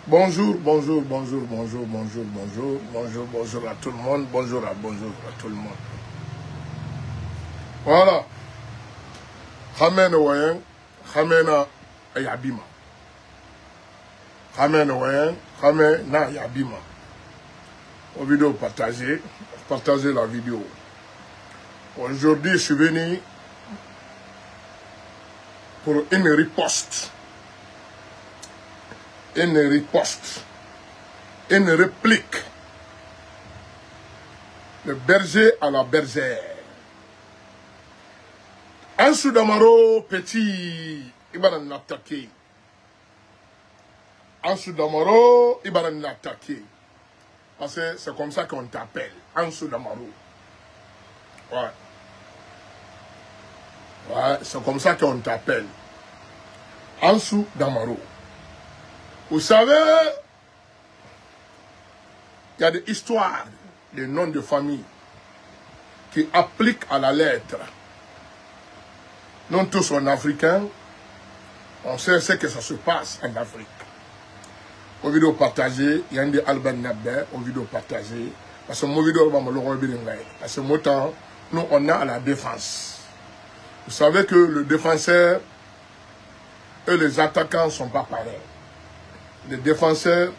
Bonjour, bonjour, bonjour, bonjour, bonjour, bonjour, bonjour, bonjour à tout le monde, bonjour à tout le monde. Voilà. Khamene Wayen, Khamena Yabima. Khamene Wayen, Khamena Yabima. Aux vidéos partagées, partagez la vidéo. Aujourd'hui, je suis venu pour une riposte. Une riposte. Une réplique. Le berger à la bergère. Ansou Damaro, petit, il va nous attaquer. Ansou Damaro, il va nous attaquer. Parce que c'est comme ça qu'on t'appelle. Ansou Damaro. Ouais. Ouais, c'est comme ça qu'on t'appelle. Ansou Damaro. Vous savez, il y a des histoires, des noms de famille qui appliquent à la lettre. Nous tous sommes africains, on sait ce que ça se passe en Afrique. Aux vidéos partagées, il y a un des Alban Nabé, aux vidéos partagées, parce que mon vidéo va me le revenir. À ce moment, nous on a à la défense. Vous savez que le défenseur et les attaquants ne sont pas pareils. Les défenseurs,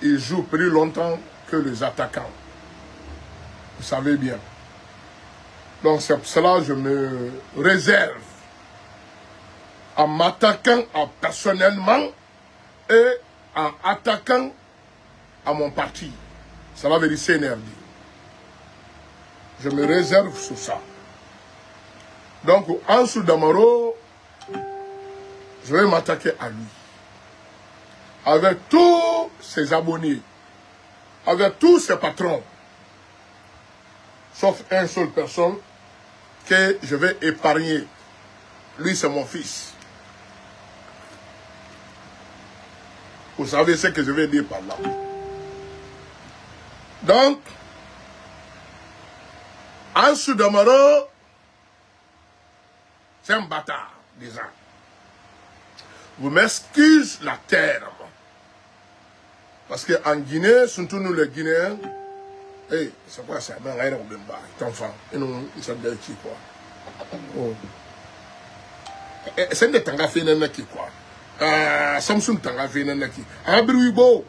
ils jouent plus longtemps que les attaquants. Vous savez bien. Donc c'est pour cela que je me réserve en m'attaquant personnellement et en attaquant à mon parti. Cela veut dire CNRD. Je me réserve sur ça. Donc Ansou Damaro, je vais m'attaquer à lui. Avec tous ses abonnés, avec tous ses patrons, sauf une seule personne que je vais épargner. Lui, c'est mon fils. Vous savez ce que je vais dire par là. Donc, Ansou Damaro, c'est un bâtard, déjà. Vous m'excusez la terre. Parce qu'en Guinée, surtout nous les Guinéens, hey, c'est quoi ça? Ben, rien au Bemba, il est enfant. Et nous, ils sont des qui quoi? Oh. C'est des tangas fait qui quoi? Samsung tangas fait qui? Ah, bruibo.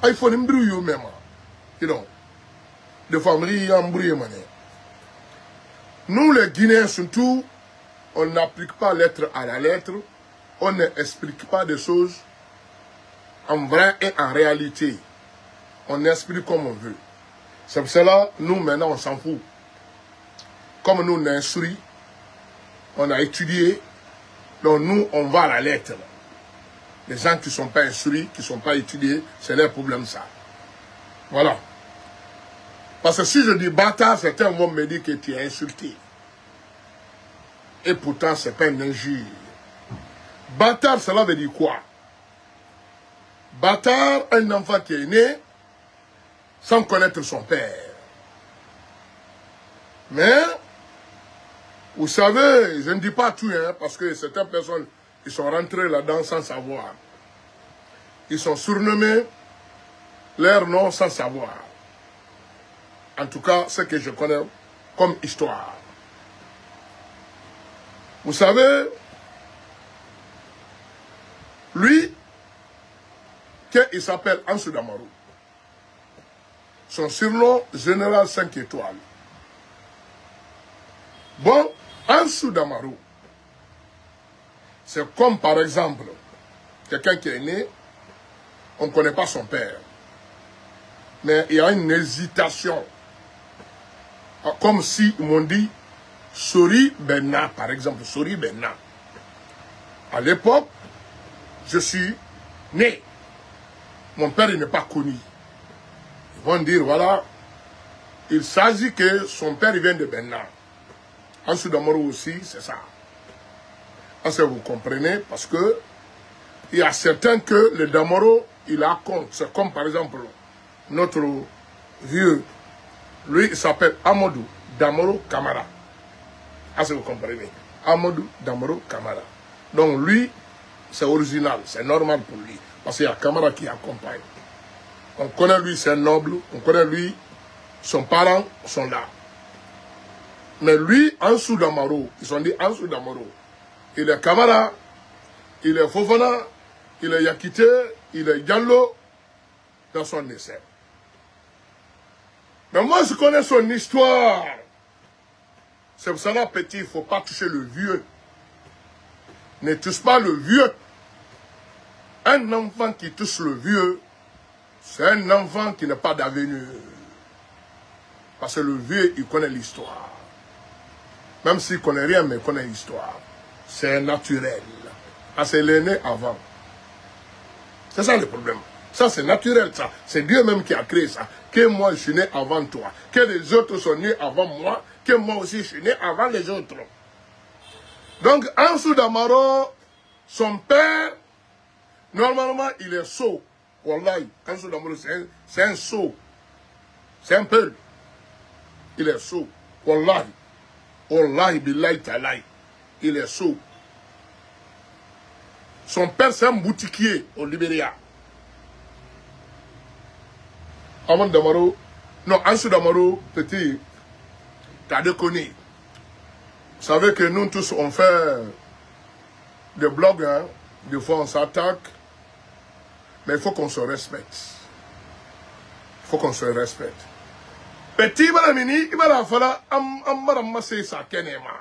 Il faut une bruit même. You know. De famille en bruit, mané. Nous les Guinéens, surtout, on n'applique pas lettre à la lettre. On n'explique pas des choses en vrai et en réalité. On explique comme on veut. C'est pour cela, nous maintenant on s'en fout. Comme nous on a instruit, on a étudié, donc nous on va à la lettre. Les gens qui ne sont pas instruits, qui ne sont pas étudiés, c'est leur problème ça. Voilà. Parce que si je dis bâtard, certains vont me dire que tu es insulté. Et pourtant, ce n'est pas une injure. Bâtard, cela veut dire quoi? Bâtard, un enfant qui est né sans connaître son père. Mais, vous savez, je ne dis pas tout, hein, parce que certaines personnes, ils sont rentrés là-dedans sans savoir. Ils sont surnommés leur nom sans savoir. En tout cas, ce que je connais comme histoire. Vous savez, lui, il s'appelle Ansou Damaro. Son surnom, Général 5 étoiles. Bon, Ansou Damaro, c'est comme par exemple, quelqu'un qui est né, on ne connaît pas son père. Mais il y a une hésitation. Comme si ils m'ont dit, Sori Benna, par exemple, Sori Benna. À l'époque, je suis né. Mon père, il n'est pas connu. Ils vont dire, voilà, il s'agit que son père, il vient de Benna. Ansou Damaro aussi, c'est ça. Est-ce que vous comprenez? Parce que il y a certains que le Damaro, il a compte. C'est comme par exemple, notre vieux, lui, il s'appelle Amadou Damaro Kamara. Est-ce que vous comprenez? Amadou Damaro Kamara. Donc lui, c'est original, c'est normal pour lui. Parce qu'il y a Camara qui accompagne. On connaît lui, c'est un noble. On connaît lui, son parent sont là. Mais lui, Ansou Damaro, ils ont dit Ansou Damaro. Il est Camara, il est Fofana, il est Yakite, il est Diallo dans son essai. Mais moi, je connais son histoire. C'est pour ça, petit, il ne faut pas toucher le vieux. Ne touche pas le vieux. Un enfant qui touche le vieux, c'est un enfant qui n'a pas d'avenir. Parce que le vieux, il connaît l'histoire. Même s'il ne connaît rien, mais il connaît l'histoire. C'est naturel. Parce qu'il est né avant. C'est ça le problème. Ça, c'est naturel, ça. C'est Dieu même qui a créé ça. Que moi, je suis né avant toi. Que les autres sont nés avant moi. Que moi aussi, je suis né avant les autres. Donc, Ansou Damaro, son père, normalement, il est sot. Wallahi, Ansou Damaro, c'est un sot. C'est un peu. Il est sot. Wallahi. Wallahi, billahi, talahi. Il est sot. Son père, c'est un boutiquier au Libéria. Avant Damaro, non, Ansou Damaro, petit, t'as déconné. Vous savez que nous tous, on fait des blogs, hein. Des fois, on s'attaque. Mais il faut qu'on se respecte. Il faut qu'on se respecte. Petit, il va falloir ramasser sa kenema.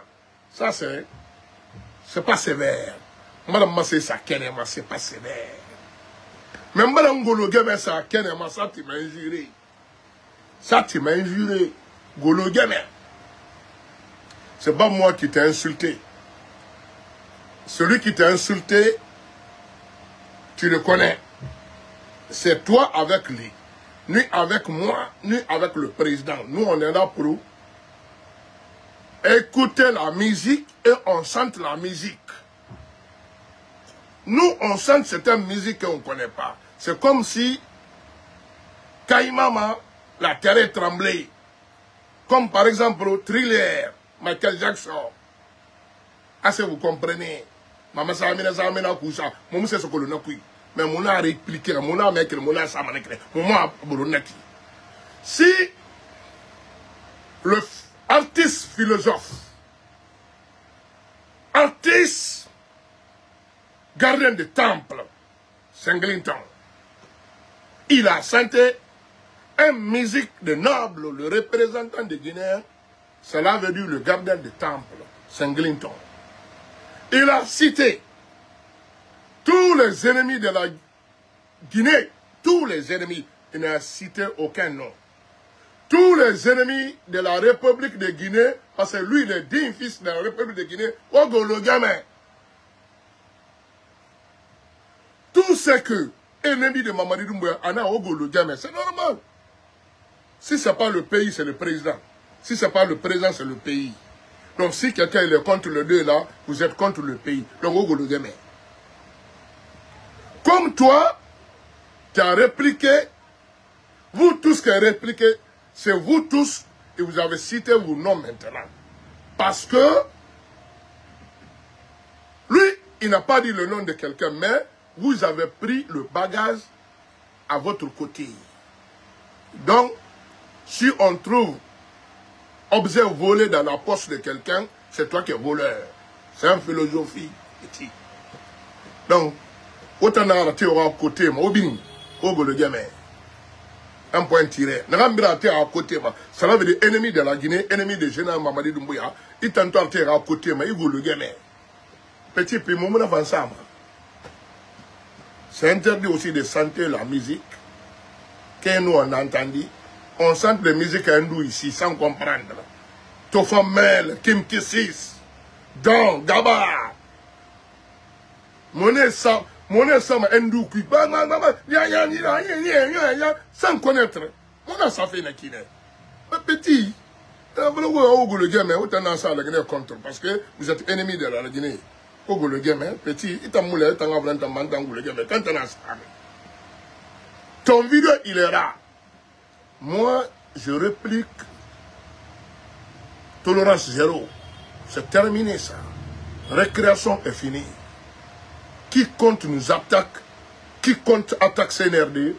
Ça, c'est pas sévère. Madame Massé, ça kenema, c'est pas sévère. Mais Madame Golo Game, ça kenema, ça tu m'as injuré. Ça tu m'as injuré. Golo Game. C'est pas moi qui t'ai insulté. Celui qui t'a insulté, tu le connais. C'est toi avec lui. Ni avec moi, ni avec le président. Nous, on est là pour écouter la musique et on chante la musique. Nous, on chante certaines musiques qu'on ne connaît pas. C'est comme si Kaimama, la terre tremblait. Comme par exemple Thriller, Michael Jackson. Ah, si vous comprenez. Maman, ça amène coucha. Maman, c'est ce que l'on a pris. Mais mon a répliqué, mon a mec, mon a ça manécré, mon a bouronnati. Si le artiste philosophe, artiste gardien de temple, Singleton, il a chanté une musique de noble, le représentant de Guinée, cela veut dire le gardien de temple, Singleton. Il a cité tous les ennemis de la Guinée, tous les ennemis, il n'a cité aucun nom. Tous les ennemis de la République de Guinée, parce que lui, il est digne fils de la République de Guinée, Ogolo Gamin. Tout ce que ennemi de Mamadi Doumbouya en a Ogolo Gamin, c'est normal. Si ce n'est pas le pays, c'est le président. Si ce n'est pas le président, c'est le pays. Donc si quelqu'un est contre le deux là, vous êtes contre le pays. Donc Ogolo Gamin. Comme toi, tu as répliqué, vous tous qui avez répliqué, c'est vous tous, et vous avez cité vos noms maintenant. Parce que, lui, il n'a pas dit le nom de quelqu'un, mais vous avez pris le bagage à votre côté. Donc, si on trouve objet volé dans la poche de quelqu'un, c'est toi qui es voleur. C'est une philosophie. Donc, autant d'arrêter à côté, mais au bin, au le gamin. Un point tiré. N'arrêter à côté, ça veut dire ennemi de la Guinée, ennemi de général Mamadi Doumbouya. Il tente à côté, mais il veut le gamin. Petit peu, mon ensemble. C'est interdit aussi de chanter la musique. Quand nous on a entendu, on chante la musique hindoue ici sans comprendre. Tofamel, Kim Kissis, Don, Gaba. Monnaie ça. Mon ensemble hindou qui sans connaître. On a ça fait une petit. Parce que vous êtes ennemi de la Guinée. Petit, ton vidéo, il est là. Moi, je réplique. Tolérance zéro. C'est terminé ça. Récréation est finie. Quiconque nous attaque, quiconque attaque CNRD,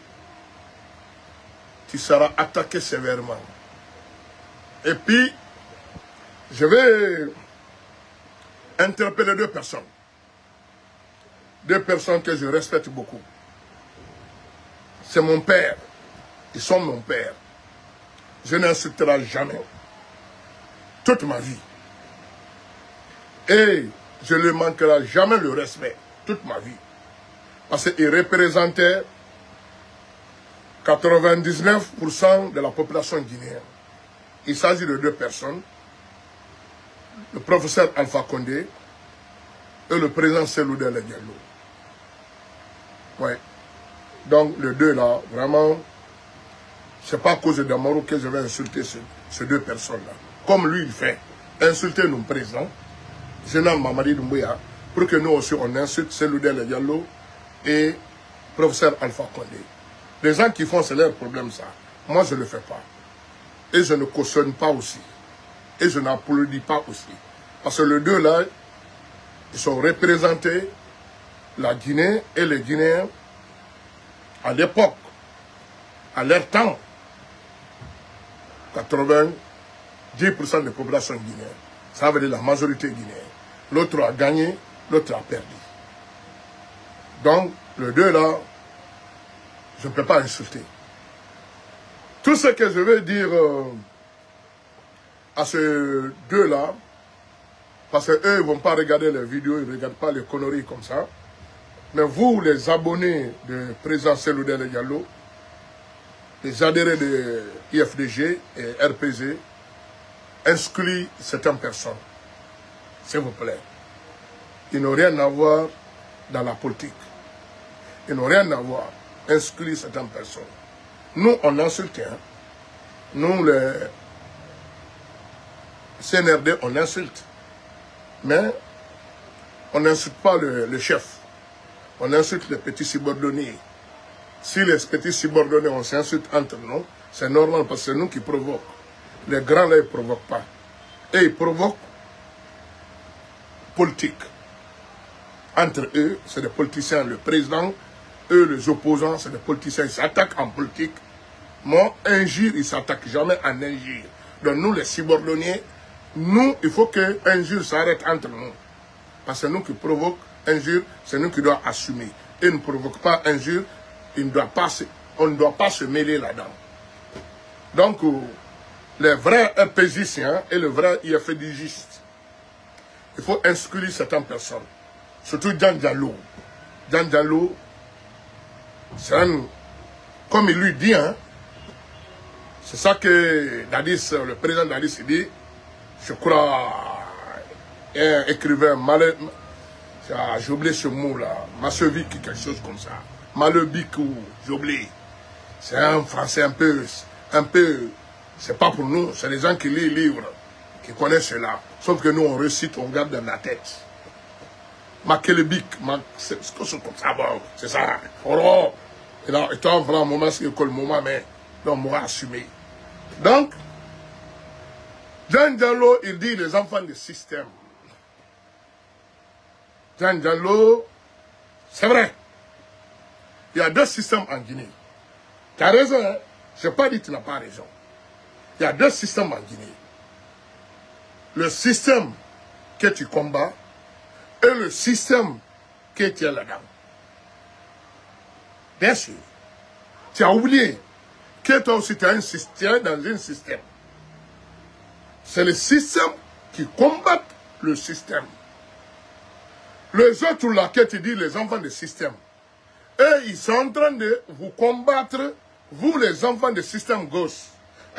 tu seras attaqué sévèrement. Et puis, je vais interpeller deux personnes. Deux personnes que je respecte beaucoup. C'est mon père. Ils sont mon père. Je n'insulterai jamais. Toute ma vie. Et je ne manquerai jamais le respect. Toute ma vie. Parce qu'ils représentaient 99% de la population guinéenne. Il s'agit de deux personnes. Le professeur Alpha Condé et le président Cellou Dalein Diallo. Ouais. Donc, les deux là, vraiment, c'est pas à cause de Damaro que je vais insulter ces deux personnes-là. Comme lui, il fait. Insulter nos présidents, Général Mamadi Doumbouya, pour que nous aussi, on insulte Cellou Dalein Diallo et professeur Alpha Condé. Les gens qui font, c'est leur problème, ça. Moi, je ne le fais pas. Et je ne cautionne pas aussi. Et je n'applaudis pas aussi. Parce que les deux là, ils sont représentés, la Guinée et les Guinéens, à l'époque, à leur temps, 90% de la population guinéenne. Ça veut dire la majorité guinéenne. L'autre a gagné, l'autre a perdu. Donc, les deux là, je ne peux pas insulter. Tout ce que je veux dire à ces deux-là, parce qu'eux, ils ne vont pas regarder les vidéos, ils ne regardent pas les conneries comme ça. Mais vous, les abonnés de président Cellou Dalein Diallo, les adhérents de IFDG et RPG, inscrivez certaines personnes. S'il vous plaît. Ils n'ont rien à voir dans la politique. Ils n'ont rien à voir. Inscrivez certaines personnes. Nous, on insulte. Hein. Nous, les CNRD, on insulte. Mais on n'insulte pas le chef. On insulte les petits subordonnés. Si les petits subordonnés, on s'insulte entre nous, c'est normal parce que c'est nous qui provoquons. Les grands, là, ils ne provoquent pas. Et ils provoquent politique. Entre eux, c'est des politiciens. Le président, eux, les opposants, c'est des politiciens. Ils s'attaquent en politique. Moi, injure, ils ne s'attaquent jamais en injure. Donc nous, les subordonnés, nous, il faut que injure s'arrête entre nous. Parce que c'est nous qui provoquons injure, c'est nous qui devons assumer. Et ne provoque pas injure, on ne doit pas se mêler là-dedans. Donc, les vrais RPGiciens et les vrais IFDGistes, il faut inscrire certaines personnes. Surtout Djan Diallo. Djan Diallo, c'est un, comme il lui dit, hein, c'est ça que Dadis, le président Dadis dit, je crois, un écrivain malais, j'ai oublié ce mot-là, Massevic, quelque chose comme ça. Malebic ou j'ai oublié. C'est un français un peu, c'est pas pour nous, c'est les gens qui lisent les livres, qui connaissent cela. Sauf que nous, on récite, on garde dans la tête. Makelebic, c'est comme ça, bon, c'est ça. Oh, et là, et toi, voilà, un moment, c'est le moment, mais on m'aura assumé. Donc, Djan Diallo, il dit les enfants du système. Djan Diallo, c'est vrai. Il y a deux systèmes en Guinée. Tu as raison, hein? Je n'ai pas dit que tu n'as pas raison. Il y a deux systèmes en Guinée. Le système que tu combats et le système que tu es là-dedans. Bien sûr. Tu as oublié que toi aussi tu as un système dans un système. C'est le système qui combat le système. Les autres là que tu dis, les enfants du système, et ils sont en train de vous combattre, vous les enfants du système gauche.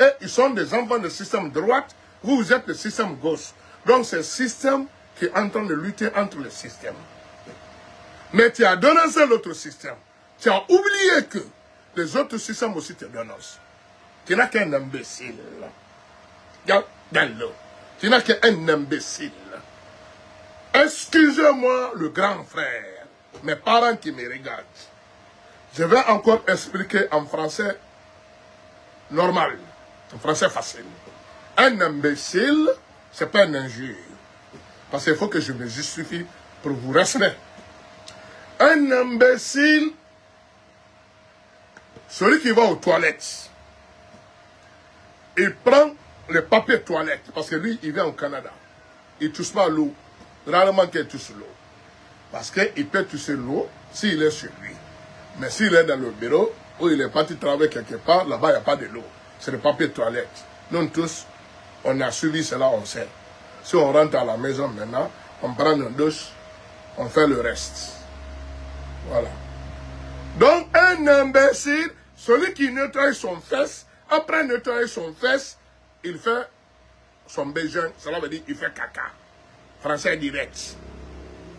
Et ils sont des enfants du système droite, vous êtes le système gauche. Donc c'est le système qui est en train de lutter entre les systèmes. Mais tu as donné l'autre système. Tu as oublié que les autres systèmes aussi te donnent. Tu n'as qu'un imbécile. Tu n'as qu'un imbécile. Excusez-moi le grand frère, mes parents qui me regardent. Je vais encore expliquer en français normal, en français facile. Un imbécile, ce n'est pas un injure. Parce qu'il faut que je me justifie pour vous respecter. Un imbécile, Celui qui va aux toilettes, il prend le papier toilette, parce que lui, il vient au Canada. Il ne touche pas l'eau. Rarement qu'il touche l'eau. Parce qu'il peut toucher l'eau s'il est sur lui. Mais s'il est dans le bureau, ou il est parti travailler quelque part, là-bas, il n'y a pas de l'eau. C'est le papier toilette. Nous tous, on a suivi cela, on sait. Si on rentre à la maison maintenant, on prend une douche, on fait le reste. Voilà. Donc, un imbécile, celui qui nettoie son fesse, après nettoyer son fesse, il fait son besoin. Cela veut dire qu'il fait caca. Français direct.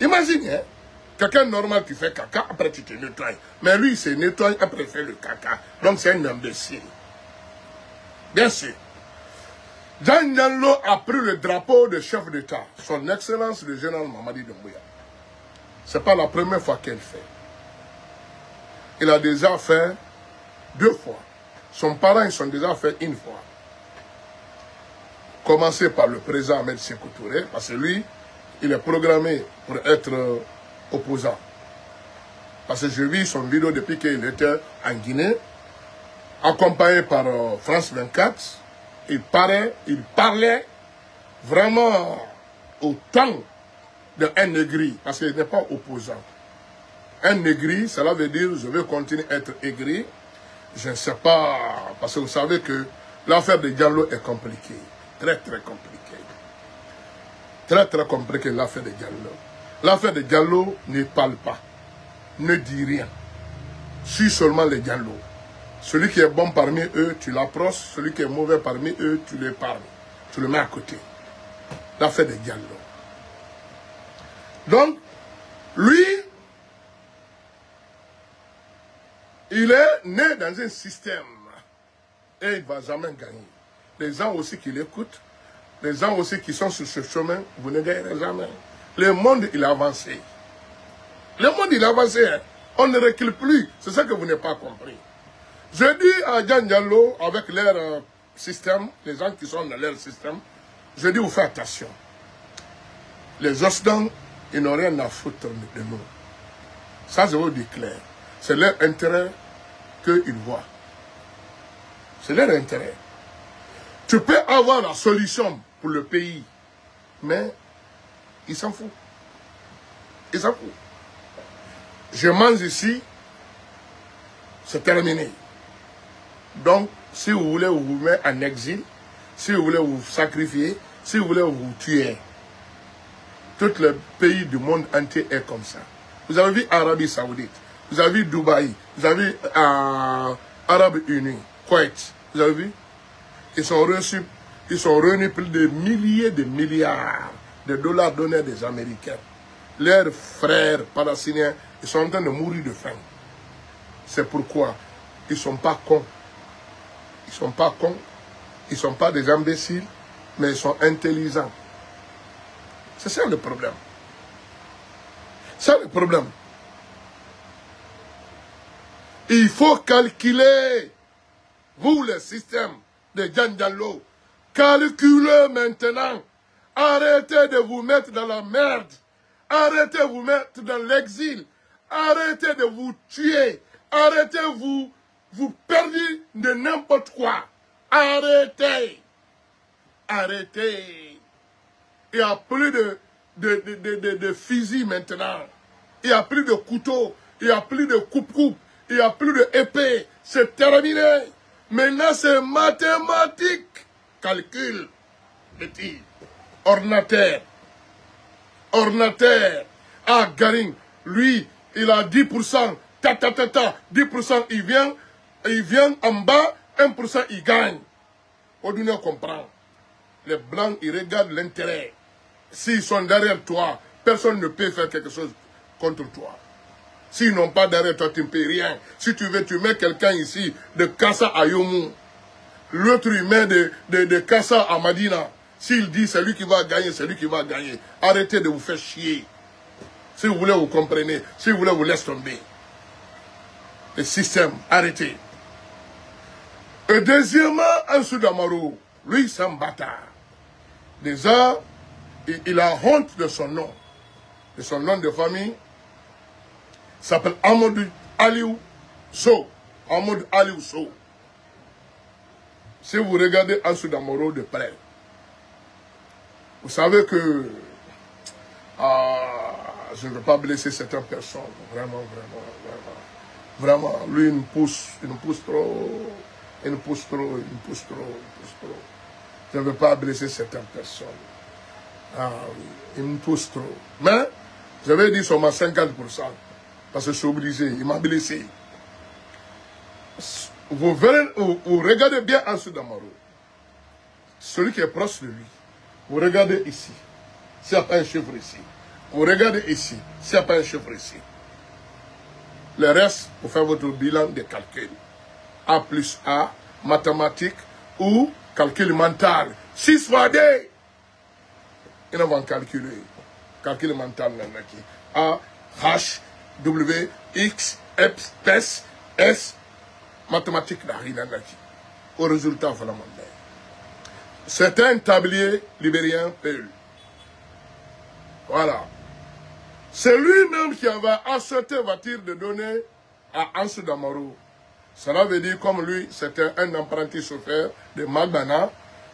Imagine, hein, quelqu'un normal qui fait caca, après tu te nettoies. Mais lui, il se nettoie, après il fait le caca. Donc, c'est un imbécile. Bien sûr. Jean Diallo a pris le drapeau de chef d'État, son Excellence le général Mamadi Doumbouya. Ce n'est pas la première fois qu'elle fait. Il a déjà fait 2 fois. Son parent, ils sont déjà fait 1 fois. Commencer par le président Ahmed Sékou Touré, parce que lui, il est programmé pour être opposant. Parce que j'ai vu son vidéo depuis qu'il était en Guinée, accompagné par France 24. Il parlait vraiment au temps d'un négri, parce qu'il n'est pas opposant. Un négri, cela veut dire je vais continuer à être aigri. Je ne sais pas, parce que vous savez que l'affaire de Diallo est compliquée. Très, très compliquée. Très, très compliquée l'affaire de Diallo. L'affaire de Diallo ne parle pas, ne dit rien. Suis seulement les Diallo. Celui qui est bon parmi eux, tu l'approches. Celui qui est mauvais parmi eux, tu le parles. Tu le mets à côté. L'affaire de Diallo. Donc, lui, il est né dans un système. Et il ne va jamais gagner. Les gens aussi qui l'écoutent, les gens aussi qui sont sur ce chemin, vous ne gagnerez jamais. Le monde, il a avancé. Le monde, il a avancé. Hein. On ne recule plus. C'est ça que vous n'avez pas compris. Je dis à Jean Diallo, avec leur système, les gens qui sont dans leur système, je dis, vous faites attention. Les Occidentaux, ils n'ont rien à foutre de nous. Ça, je vous dis clair. C'est leur intérêt qu'ils voient. C'est leur intérêt. Tu peux avoir la solution pour le pays, mais ils s'en foutent. Ils s'en foutent. Je mange ici, c'est terminé. Donc, si vous voulez vous mettre en exil, si vous voulez vous sacrifier, si vous voulez vous tuer, tout le pays du monde entier est comme ça. Vous avez vu Arabie Saoudite, vous avez vu Dubaï, vous avez vu Arabes Unis, Kuwait, vous avez vu? Ils sont réunis plus de milliers de milliards de dollars donnés des Américains. Leurs frères palestiniens, ils sont en train de mourir de faim. C'est pourquoi ils ne sont pas cons. Ils ne sont pas cons, ils ne sont pas des imbéciles, mais ils sont intelligents. C'est ça le problème. C'est le problème. Il faut calculer, vous le système de Jean Diallo, calculez maintenant. Arrêtez de vous mettre dans la merde. Arrêtez de vous mettre dans l'exil. Arrêtez de vous tuer. Arrêtez de vous perdre de n'importe quoi. Arrêtez. Arrêtez. Il n'y a plus de fusils maintenant. Il n'y a plus de couteaux. Il n'y a plus de coupe-coupe. Il n'y a plus d'épée. C'est terminé. Maintenant, c'est mathématique. Calcul. Petit. Ordinateur. Ordinateur. Ah, Garing, lui, il a 10%. 10%, il vient en bas. 1%, il gagne. Aujourd'hui, on comprend. Les Blancs, ils regardent l'intérêt. S'ils sont derrière toi, personne ne peut faire quelque chose contre toi. S'ils n'ont pas derrière toi, tu ne peux rien. Si tu veux, tu mets quelqu'un ici de Kassa à Yomu. L'autre, il met de Kassa à Madina. S'il dit c'est lui qui va gagner, c'est lui qui va gagner. Arrêtez de vous faire chier. Si vous voulez, vous comprenez. Si vous voulez, vous laissez tomber. Le système, arrêtez. Et deuxièmement, Ansou Damaro, lui, c'est un bâtard. Déjà, il a honte de son nom. De son nom de famille. Il s'appelle Amadou Aliou Sow. en mode Ali Ousso. Si vous regardez Ansou Damoro de près, vous savez que je ne veux pas blesser certaines personnes. Vraiment. Lui, il nous pousse trop. Je ne veux pas blesser certaines personnes. Il me pousse trop. Mais, je vais dire seulement 50%. Parce que je suis obligé. Il m'a blessé. Vous regardez bien Ansou Damoro. Celui qui est proche de lui. Vous regardez ici. S'il n'y a pas un chiffre ici. Vous regardez ici. S'il n'y a pas un chiffre ici. Le reste, vous faites votre bilan de calcul. A plus A, mathématiques ou calcul mental. 6 fois D. Ils vont calculer. Calcul mental. A, H, W, X, S, S. Mathématiques. Au résultat, voilà. C'est un tablier libérien PEL. Voilà. C'est lui-même qui avait accepté voiture de donner à Ansou Damoro. Cela veut dire, comme lui, c'était un apprenti chauffeur de Magbana,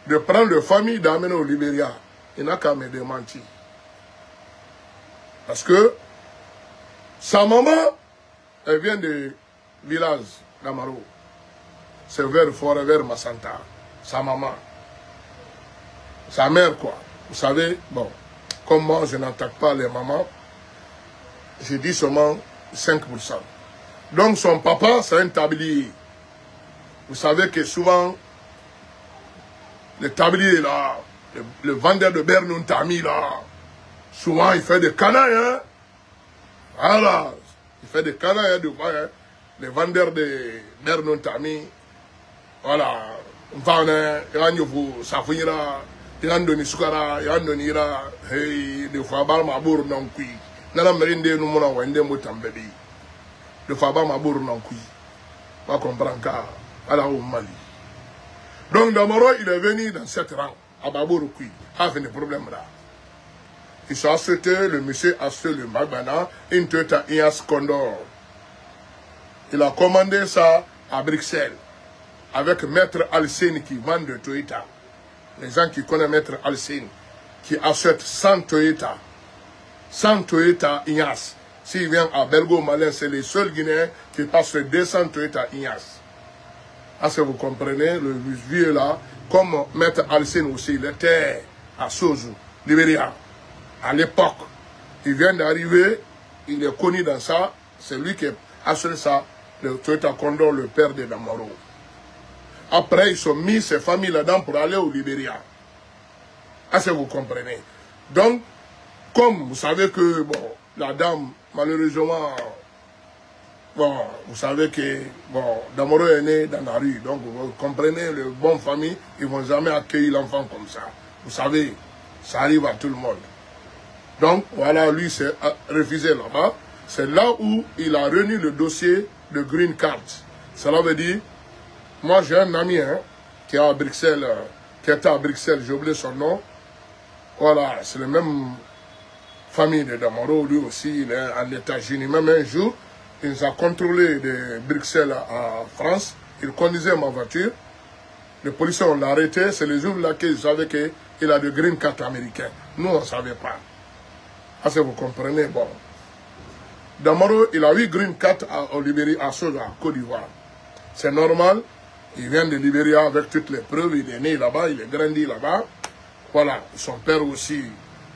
de prendre la famille d'amener au Libéria. Il n'a qu'à me démentir. Parce que sa maman, elle vient du village d'Amaro. C'est vers Forêt, vers Massanta. Sa maman. Sa mère, quoi. Vous savez, bon, comme moi, je n'attaque pas les mamans, je dis seulement 5%. Donc, son papa, c'est un tablier. Vous savez que souvent, le tablier, là, le vendeur de Bernoun Tami, là, souvent, il fait des canailles, hein. Voilà. Il fait des canailles, hein, les vendeurs de Bernoun Tami. Voilà. Enfin, il y a un Safira. Il y a un Doni Sukara, il y a un Doni Ira, hey, de Fabal Mabour non qui. Nana Merinde nous mona wende motambeli. De Fabal Mabour non qui. Pas comprendre qu'à la au Mali. Donc Damoro, il est venu dans cette rang, à Babour qui, avec des problèmes là. Il s'est acheté, le monsieur a acheté le Magbana, une Toyota Ias Condor. Il a commandé ça à Bruxelles, avec Maître Alcine qui vend de Toyota. Les gens qui connaissent Maître Alcine, qui achètent 100 Toyota Ias. S'il vient à Belgo-Malin, c'est les seuls Guinéens qui passent 200 Toyota Ias. Est-ce que vous comprenez, le vieux là, comme Maître Alcine aussi, il était à Sozu, Libéria, à l'époque. Il vient d'arriver, il est connu dans ça, c'est lui qui a acheté ça, le Toyota Condor, le père de Damoro. Après, ils ont mis ces familles là-dedans pour aller au Libéria. Est-ce que vous comprenez? Donc, comme vous savez que, bon, la dame, malheureusement, bon, vous savez que, bon, Damoro est né dans la rue. Donc, vous comprenez, les bonnes familles, ils ne vont jamais accueillir l'enfant comme ça. Vous savez, ça arrive à tout le monde. Donc, voilà, lui s'est refusé là-bas. C'est là où il a remis le dossier de Green Card. Cela veut dire, moi, j'ai un ami hein, qui est à Bruxelles, qui était à Bruxelles, j'ai oublié son nom. Voilà, c'est la même famille de Damoro, lui aussi, il est en États-Unis. Même un jour, il nous a contrôlé de Bruxelles à France. Il conduisait ma voiture. Les policiers ont arrêté. C'est le jour là qu'ils savaient qu'il a de green card américain. Nous, on ne savait pas. Est-ce que vous comprenez? Bon. Damoro, il a eu green card au Libéria, à Soja, à Côte d'Ivoire. C'est normal. Il vient de Libéria avec toutes les preuves. Il est né là-bas, il est grandi là-bas. Voilà. Son père aussi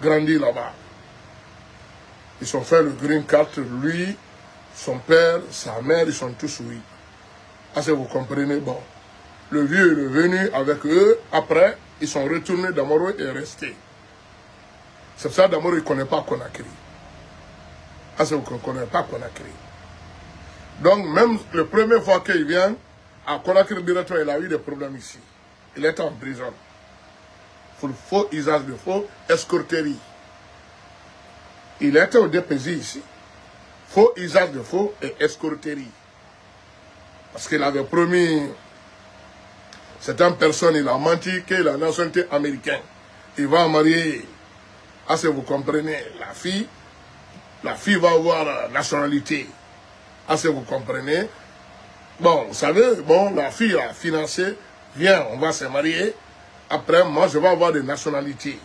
grandi là-bas. Ils ont fait le green card, lui, son père, sa mère, ils sont tous oui. Est-ce que vous comprenez? Bon. Le vieux est venu avec eux. Après, ils sont retournés. Damoro est resté. C'est pour ça que Damoro ne connaît pas Conakry. Est-ce que vous ne connaissez pas Conakry? Donc, même la première fois qu'il vient, à Conakry, directement, il a eu des problèmes ici. Il était en prison. Pour faux usage de faux, escroquerie. Il était au DPJ ici. Faux usage de faux et escroquerie. Parce qu'il avait promis, certaines personnes, il a menti qu'il a la nationalité américaine. Il va marier. Ah, si vous comprenez, la fille va avoir la nationalité. Ah, si vous comprenez. Bon, vous savez, bon, la fille a financé, viens, on va se marier. Après, moi, je vais avoir des nationalités.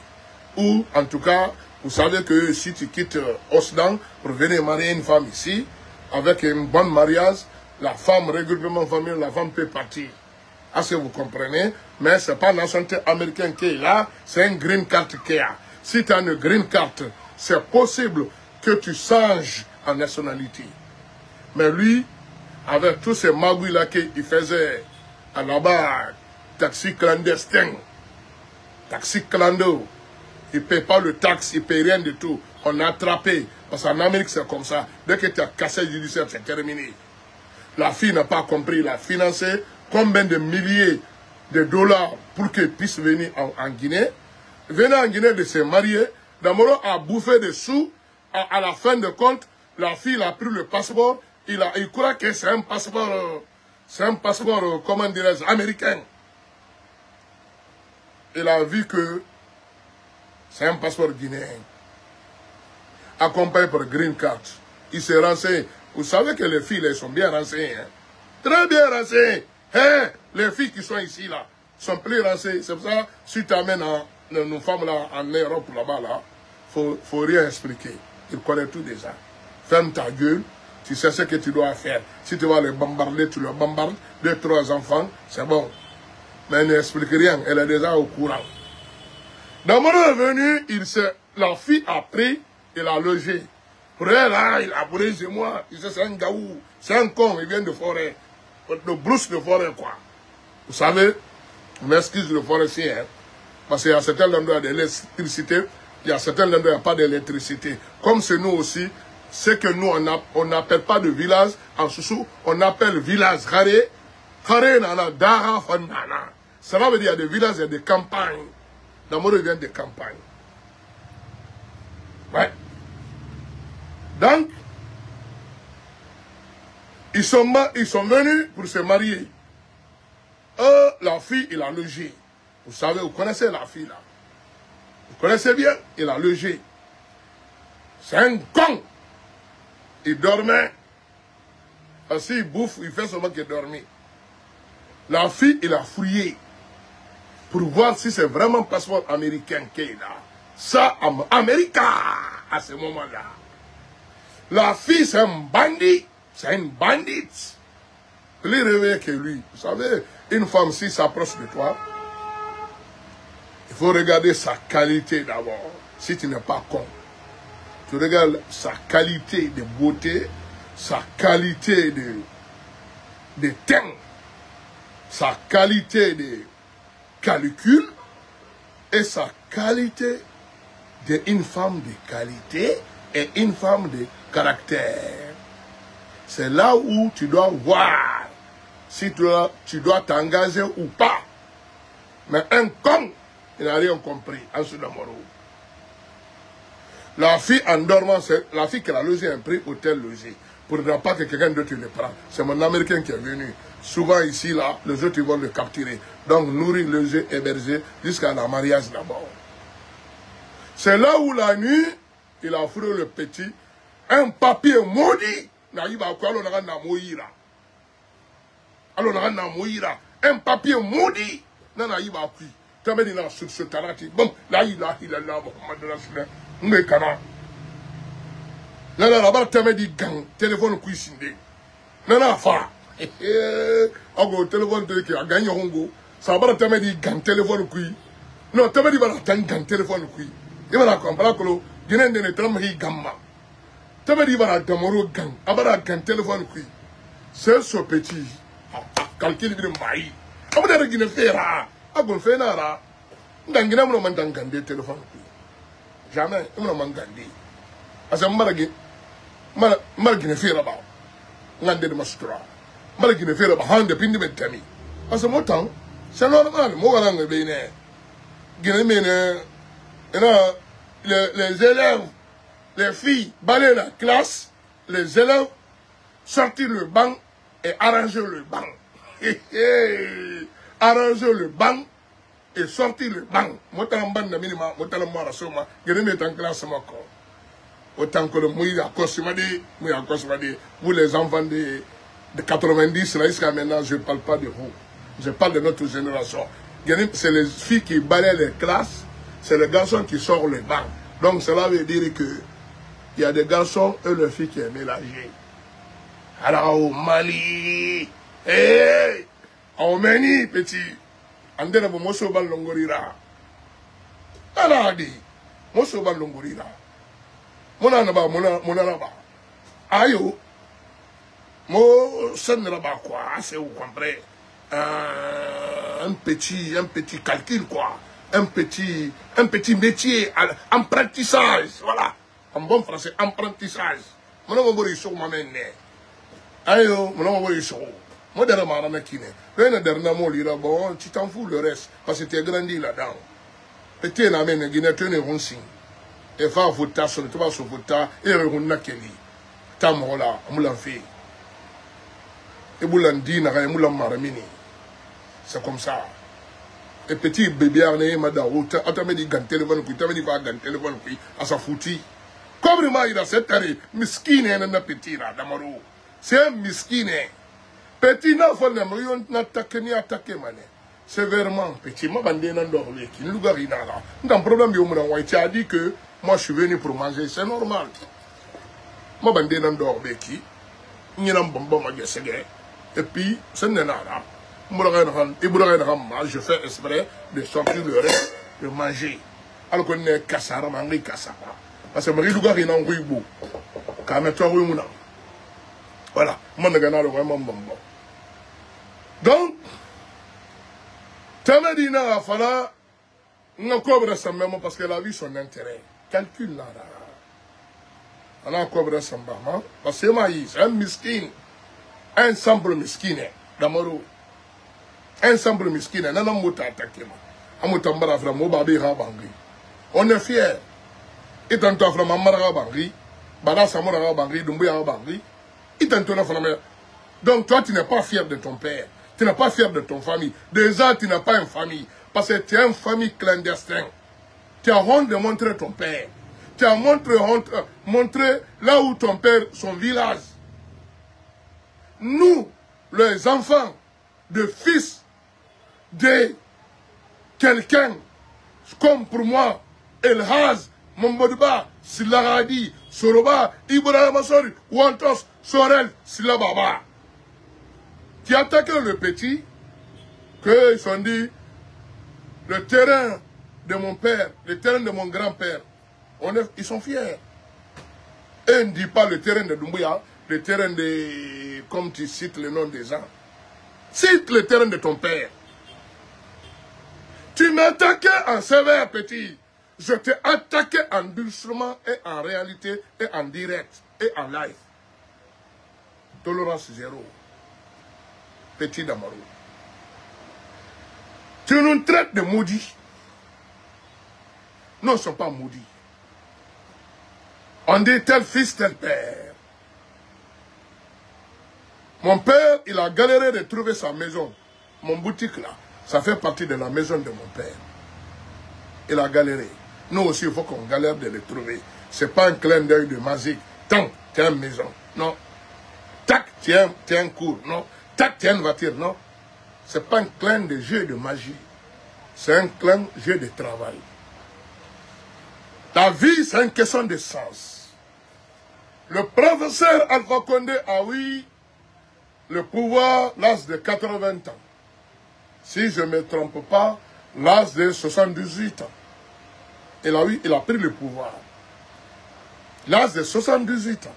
Ou, en tout cas, vous savez que si tu quittes Osdan pour venir marier une femme ici, avec un bon mariage, la femme, regroupement familial, la femme peut partir. Est-ce que vous comprenez? Mais ce n'est pas la nationalité américaine qui est là, c'est une green card qui est là. Si tu as une green card, c'est possible que tu changes en nationalité. Mais lui, avec tous ces magouilles-là qu'il faisait là-bas, taxi clandestin, taxi clando, il ne paye pas le taxe, il ne paye rien du tout. On a attrapé. Parce qu'en Amérique, c'est comme ça. Dès que tu as cassé le judiciaire, c'est terminé. La fille n'a pas compris. Il a financé combien de milliers de dollars pour qu'elle puisse venir en Guinée. Venir en Guinée de se marier. D'abord, a bouffé des sous. À la fin de compte, la fille a pris le passeport. Il croit que c'est un passeport, comment dirais-je, américain. Il a vu que c'est un passeport guinéen. Accompagné par Green Card. Il s'est renseigné. Vous savez que les filles, elles sont bien renseignées. Hein? Très bien renseignées. Hein? Les filles qui sont ici, là, sont plus renseignées. C'est pour ça, si tu amènes nos femmes là, en Europe, là-bas, là, faut rien expliquer. Ils connaissent tout déjà. Ferme ta gueule. Tu sais ce que tu dois faire. Si tu vas les bombarder, tu les bombardes. 2, 3 enfants, c'est bon. Mais elle n'explique rien. Elle est déjà au courant. Dans mon revenu, la fille a pris, il a logé. Pour elle, là, il a brûlé chez moi. Il dit, c'est un gaou, c'est un con, il vient de forêt. De brousse de forêt, quoi. Vous savez, on m'excuse le forestier, hein. Parce qu'il y a certains endroits de l'électricité, il y a certains endroits où il n'y a pas d'électricité. Comme c'est nous aussi, c'est que nous, on n'appelle pas de village, en Soussou, on appelle village Kharé. Kharé, nana, Dara, Fandana. Cela veut dire qu'il y a des villages et des campagnes. Dans mon vient des campagnes. Ouais. Donc, ils sont venus pour se marier. La fille, il a logé. Vous savez, vous connaissez la fille là. Vous connaissez bien, il a logé. C'est un con. Il dormait. Parce qu'il bouffe, il fait seulement qu'il dormait. La fille, il a fouillé. Pour voir si c'est vraiment un passeport américain qui est là. Ça, Amérique, à ce moment-là. La fille, c'est un bandit. C'est une bandite. Plus réveillé que lui. Vous savez, une femme, si s'approche de toi, il faut regarder sa qualité d'abord. Si tu n'es pas con. Tu regardes sa qualité de beauté, sa qualité de teint, sa qualité de calcul et sa qualité d'une femme de qualité et une femme de caractère. C'est là où tu dois voir si tu dois t'engager ou pas. Mais un con, il n'a rien compris en ce d'amoureux. La fille en dormant, c'est la fille qui a logé un prix hôtel logé. Pour ne pas que quelqu'un d'autre le prenne. C'est mon Américain qui est venu. Souvent ici, là, les autres ils vont le capturer. Donc nourrir, loger, héberger jusqu'à la mariage d'abord. C'est là où la nuit, il a offert le petit un papier maudit. Un papier maudit. Bon, là, il a Nana là-bas t'as dit gang téléphone cuisine. Nana fa. Ago téléphone de qui a gagné hongo. Ça va t'as dit gang téléphone kui. Non t'as dit voilà gang téléphone kui. Il va la comprendre que guiné ne tram hi gamma. T'as dit voilà damoro gang. Abara gang téléphone kui. C'est ce petit. Calcul de maï. Abara guiné fera. Ago fera. Ndangina mo man dangande téléphone kui. Jamais mo man gandé. Asa maragi margine fera ba ngande de mastura margine fera ba hande pindi betami asa motan c'est normal mo wala ngabe ne gine mene les élèves les filles balayer la classe les élèves sortir le banc et arranger le banc arranger le banc et sortir le banc motan banda minima motan mo rasoma gine metan classe mako. Autant que le mouille à Kossimadi, vous les enfants de de 90 là jusqu'à maintenant, je ne parle pas de vous. Je parle de notre génération. C'est les filles qui balayent les classes, c'est les garçons qui sortent les bancs. Donc cela veut dire que il y a des garçons et les filles qui sont mélangés. Alors au Mali, hey, au Meni, petit, andena bo moso bal longorira. Alors dit, moso bal longorira. Mona naba, mona naba. Ayo, mo senra ba quoi, c'est vous comprenez. Un petit calcul quoi, un petit métier, apprentissage, voilà, en bon français, apprentissage. Mon nom est sur ma main. Ayo, mon nom est sur. Moi derrière ma main qui n'est. Le dernier mot là, bon, tu t'en fous le reste parce que tu es grandi là-dedans. Petit na main Guinée, tu es ronsi. Et va voter sur le toit sur voter et on a kelly. Tamola, moulan fait. Et moulan dina, moulan maramini. C'est comme ça. Et petit bébé arné madame, tu as mis des téléphone, tu as mis des téléphone, à sa foutie. Comme il a cette année, miskine et un petit là, d'amaro. C'est un miskine. Petit n'a pas attaqué ni attaqué mané. Sévèrement, petit, ma bande n'a dormi, qui nous garina là. Dans le problème, il a dit que moi je suis venu pour manger, c'est normal. Ma bande n'a dormi qui, il y a un bonbon à guesser. Et puis, c'est un là. Je fais exprès de sortir le reste, de manger. Alors qu'on est cassara, manger cassara. Parce que Marie Louga est en ruibo. Quand on est en ruibo, voilà. Moi, je gagne vraiment bon. Donc, Tamadina a fallu, on cobre ça même parce que la vie, son intérêt. Calcul là. On a cobre ça même. Parce que c'est un miskin. Un simple miskin. D'amoro. Un simple miskin, un homme qui a attaqué. On est fiers. Et tant que tu as Bangui, Bada Samora Bangui, Dumbuya Bangui, et tant que tu as. Donc toi, tu n'es pas fier de ton père. Tu n'es pas fier de ton famille. Déjà, tu n'as pas une famille. Parce que tu es une famille clandestine. Tu as honte de montrer ton père. Tu as montré là où ton père, son village. Nous, les enfants de fils de quelqu'un, comme pour moi, Elhaz, Mombodba, Silaradi, Soroba, Ibrahim Masori, Wantos, Sorel, Silababa. Qui attaquent le petit, qu'ils sont dit, le terrain de mon père, le terrain de mon grand-père, ils sont fiers. Et on ne dit pas le terrain de Doumbouya, le terrain de, comme tu cites le nom des gens. Cite le terrain de ton père. Tu m'attaquais en sévère, petit. Je t'ai attaqué en doucement et en réalité et en direct et en live. Tolérance zéro. Petit Damaro. Tu nous traites de maudits. Nous ne sommes pas maudits. On dit tel fils, tel père. Mon père, il a galéré de trouver sa maison. Mon boutique là, ça fait partie de la maison de mon père. Il a galéré. Nous aussi, il faut qu'on galère de le trouver. Ce n'est pas un clin d'œil de magique. Tant, tu as une maison. Non. Tac, tu as un cours. Non. Tac, tu as une voiture. Non. Ce n'est pas un clin de jeu de magie. C'est un clin de jeu de travail. Ta vie, c'est une question de sens. Le professeur Alpha Condé a eu le pouvoir à l'âge de 80 ans. Si je ne me trompe pas, l'âge de 78 ans. Il a pris le pouvoir. L'âge de 78 ans.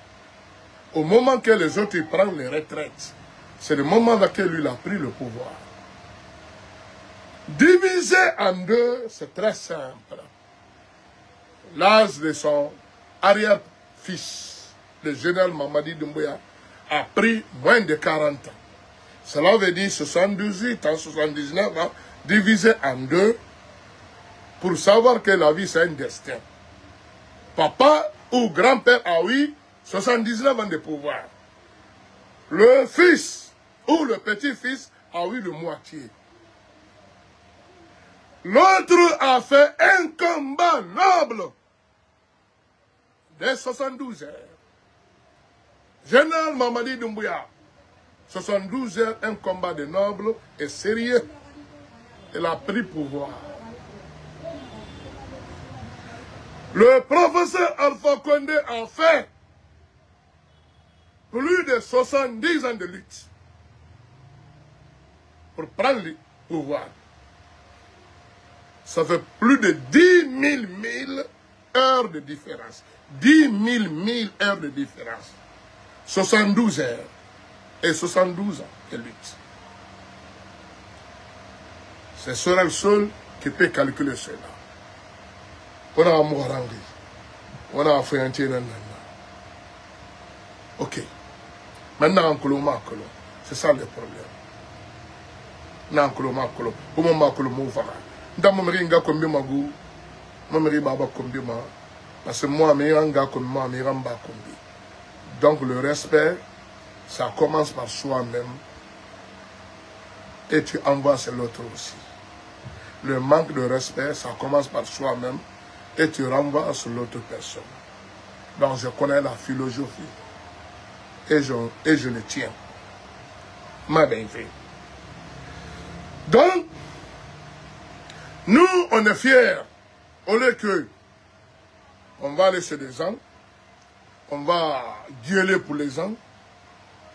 Au moment que les autres prennent les retraites, c'est le moment dans lequel il a pris le pouvoir. Divisé en deux, c'est très simple. L'âge de son arrière-fils, le général Mamadi Doumbouya, a pris moins de 40 ans. Cela veut dire 78 ans, 79 ans, divisé en deux, pour savoir que la vie c'est un destin. Papa ou grand-père a eu 79 ans de pouvoir. Le fils ou le petit-fils a eu le moitié. L'autre a fait un combat noble dès 72 heures. Général Mamadi Doumbouya, 72 heures, un combat de nobles et sérieux. Il a pris pouvoir. Le professeur Alpha Condé a fait plus de 70 ans de lutte pour prendre le pouvoir. Ça fait plus de 10 000 heures de différence. 10 000 heures de différence. 72 heures et 72 ans de lutte. C'est Sorel seul qui peut calculer cela. On a Mouarangi. On a Fouyantier. Ok. Maintenant, en c'est ça le problème. Nan Koloma Kolo. Comment ma Kolomo va? Dans mon ringa comme Magou. Mon baba comme parce que moi, mes ranga comme moi, mes ramba comme. Donc le respect, ça commence par soi-même. Et tu envoies sur l'autre aussi. Le manque de respect, ça commence par soi-même. Et tu renvoies sur l'autre personne. Donc je connais la philosophie. Et je le tiens. Ma bien fait. Donc, nous, on est fiers. Au lieu que on va aller chez des gens, on va gueuler pour les gens,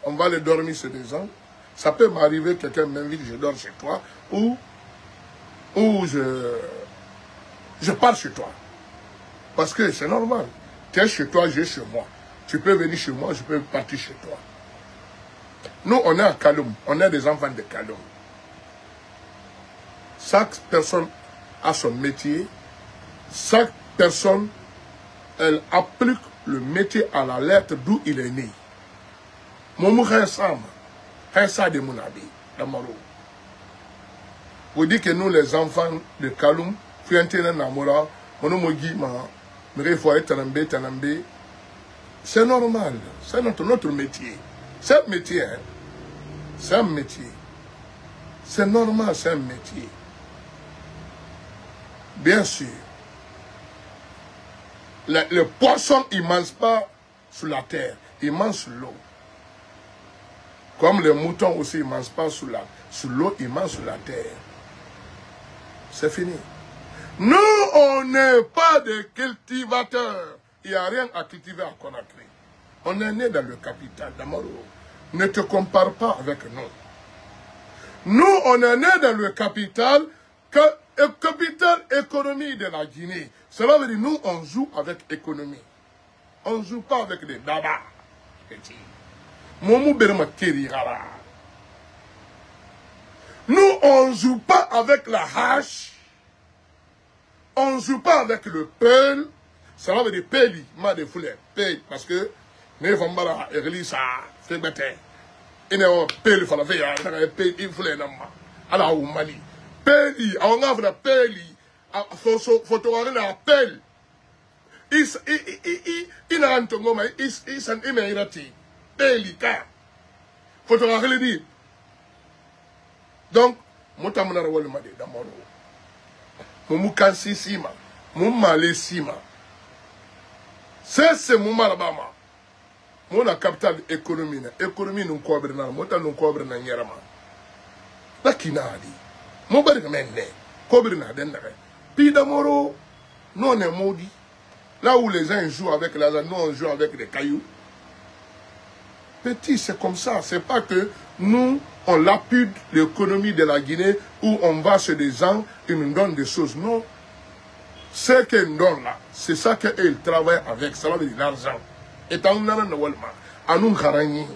on va aller dormir chez des gens. Ça peut m'arriver, quelqu'un m'invite, je dors chez toi, ou je pars chez toi. Parce que c'est normal. Tu es chez toi, j'ai chez moi. Tu peux venir chez moi, je peux partir chez toi. Nous, on est à Kaloum. On est des enfants de Kaloum. Chaque personne a son métier. Chaque personne, elle applique le métier à la lettre d'où il est né. Moumou Khensam, Khensa de Mounabi, Damaro. Vous dites que nous, les enfants de Kaloum, Fuyantene Namora, Monomogi, Tanambe, c'est normal. C'est notre métier. C'est un métier. Hein? C'est un métier. C'est normal, c'est un métier. Bien sûr. Le poisson, il ne mange pas sur la terre. Il mange sur l'eau. Comme les moutons aussi, ils ne mangent pas sur l'eau, ils mangent sur la terre. C'est fini. Nous, on n'est pas des cultivateurs. Il n'y a rien à cultiver à Conakry. On est né dans le capital d'Amaro. Ne te compare pas avec nous. Nous, on est né dans le capital, capital économie de la Guinée. Cela veut dire nous, on joue avec économie. On ne joue pas avec des dada. Nous, on ne joue pas avec la hache. On ne joue pas avec le peul. Cela veut dire peli, ma de foulée, peli, parce que ne fambara église a fait bête. Il n'y a pas peli, il faut les nommer. Alors, au Mali, peli, on a fait peli, photographe la peli. Il a un tongo, mais il s'en est mérité. Peli, car photographe le dit. Donc, moi, je suis un peu d'amoro. Mon kansi sima, mon malé sima. C'est mon malabama. Mon capital économie, économie nous couvre na, mon temps nous couvre na nyerama. La kinadi. Mon bari kamene, couvre na denare. Puis d'amoro, nous on est maudit. Là où les gens jouent avec l'argent, nous on joue avec des cailloux. Petit, c'est comme ça. C'est pas que nous, on lapide l'économie de la Guinée où on va chez des gens, ils nous donnent des choses. Non. Ce qu'ils nous donnent là, c'est ça qu'ils travaillent avec. Ça veut dire l'argent. Et en nous,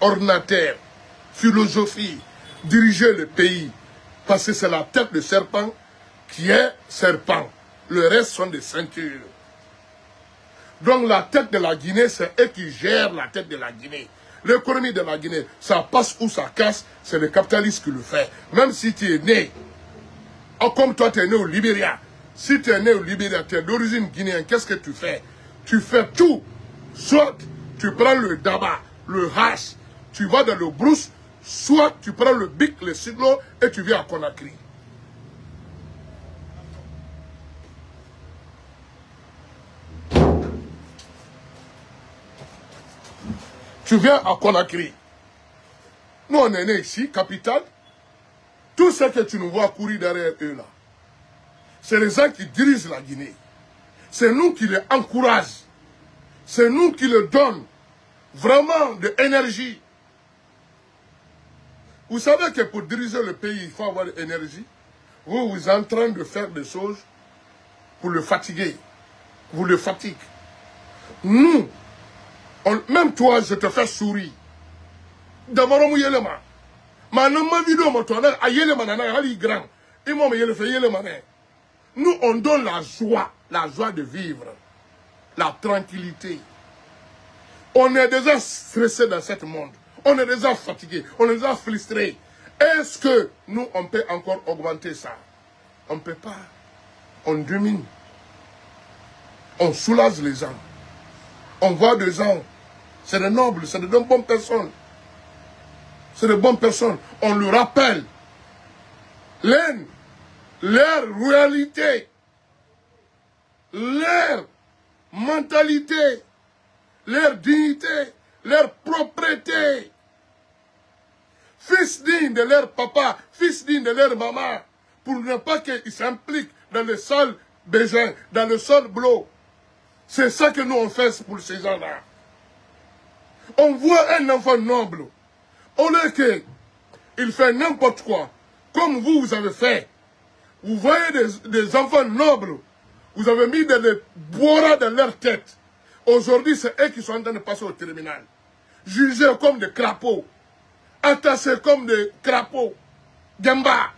ordinateur, philosophie, diriger le pays. Parce que c'est la tête de serpent qui est serpent. Le reste sont des ceintures. Donc la tête de la Guinée, c'est eux qui gèrent la tête de la Guinée. L'économie de la Guinée, ça passe ou ça casse, c'est le capitaliste qui le fait. Même si tu es né, comme toi tu es né au Libéria, si tu es né au Libéria, tu es d'origine guinéenne, qu'est-ce que tu fais? Tu fais tout. Soit tu prends le daba, le hache, tu vas dans le brousse, soit tu prends le bic, le siglo et tu viens à Conakry. Tu viens à Conakry. Nous, on est nés ici, capitale. Tout ce que tu nous vois courir derrière eux, là, c'est les gens qui dirigent la Guinée. C'est nous qui les encourageons. C'est nous qui leur donnons vraiment de l'énergie. Vous savez que pour diriger le pays, il faut avoir de l'énergie. Vous êtes en train de faire des choses pour le fatiguer. Vous le fatiguez. Nous, même toi, je te fais sourire. D'abord, on y est le man. Maintenant, ma vidéo, ma toile, à y est le man, à grand. Et moi, je le fais, y est le man. Nous, on donne la joie de vivre, la tranquillité. On est déjà stressé dans ce monde. On est déjà fatigué, on est déjà frustré. Est-ce que nous, on peut encore augmenter ça? On ne peut pas. On domine. On soulage les gens. On voit des gens. C'est des nobles, c'est des bonnes personnes. C'est des bonnes personnes. On leur rappelle leur réalité, leur mentalité, leur dignité, leur propriété. Fils dignes de leur papa, fils dignes de leur maman, pour ne pas qu'ils s'impliquent dans le sale besoin, dans le sale boulot. C'est ça que nous on fait pour ces gens-là. On voit un enfant noble, au lieu qu'il fait n'importe quoi, comme vous avez fait. Vous voyez des enfants nobles, vous avez mis des bois dans leur tête. Aujourd'hui, c'est eux qui sont en train de passer au tribunal. Jugés comme des crapauds. Attachés comme des crapauds. Gamba.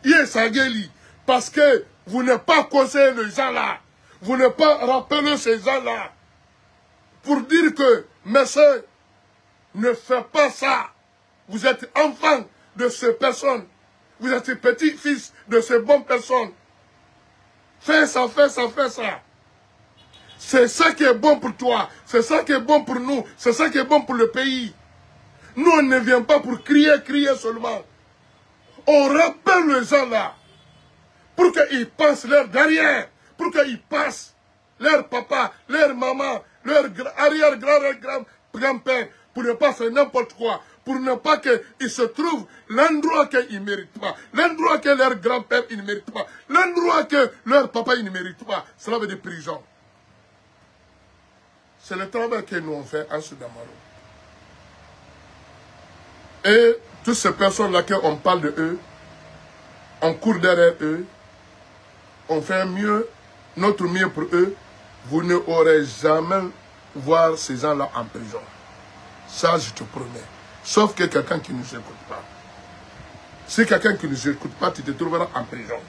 Yesageli. Parce que vous n'avez pas conseillé les gens-là. Vous n'avez pas rappelé ces gens-là. Pour dire que, messieurs, ne faites pas ça. Vous êtes enfants de ces personnes. Vous êtes petits-fils de ces bonnes personnes. Fais ça, fais ça, fais ça. C'est ça qui est bon pour toi. C'est ça qui est bon pour nous. C'est ça qui est bon pour le pays. Nous, on ne vient pas pour crier seulement. On rappelle les gens là. Pour qu'ils pensent leur derrière. Pour qu'ils passent leur papa, leur maman, leur arrière-grand-père. Pour ne pas faire n'importe quoi. Pour ne pas qu'ils se trouvent l'endroit qu'ils ne méritent pas. L'endroit que leur grand-père ne mérite pas. L'endroit que leur papa ne mérite pas. Cela veut dire prison. C'est le travail que nous on fait à Soudamaro. Et toutes ces personnes-là, on parle de eux, on court derrière eux, on fait mieux, notre mieux pour eux, vous ne aurez jamais voir ces gens-là en prison. Ça, je te promets. Sauf que quelqu'un qui ne nous écoute pas. Si quelqu'un qui ne nous écoute pas, tu te trouveras en prison.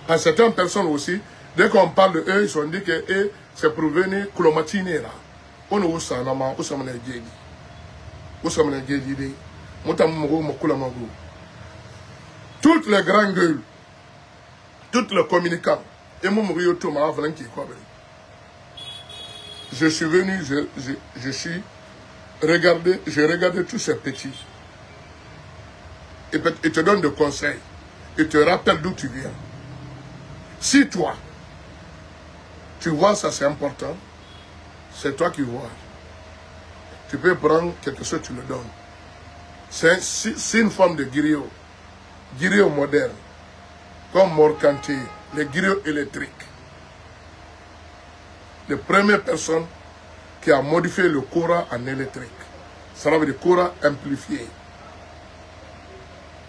À certaines personnes aussi, dès qu'on parle de eux, ils sont dit que eux, c'est pour venir clomatiner là. On est où ça, non, où ça, où ça, toutes les grandes gueules, toutes les communicants, et moi, je suis venu, je suis regardé, j'ai regardé tous ces petits. Et te donne des conseils. Et te rappelle d'où tu viens. Si toi, tu vois ça, c'est important, c'est toi qui vois. Tu peux prendre quelque chose, tu le donnes. C'est une forme de griot. Griot moderne. Comme Morkanté, les griots électriques. La première personne qui a modifié le courant en électrique. Ça veut dire courant amplifié.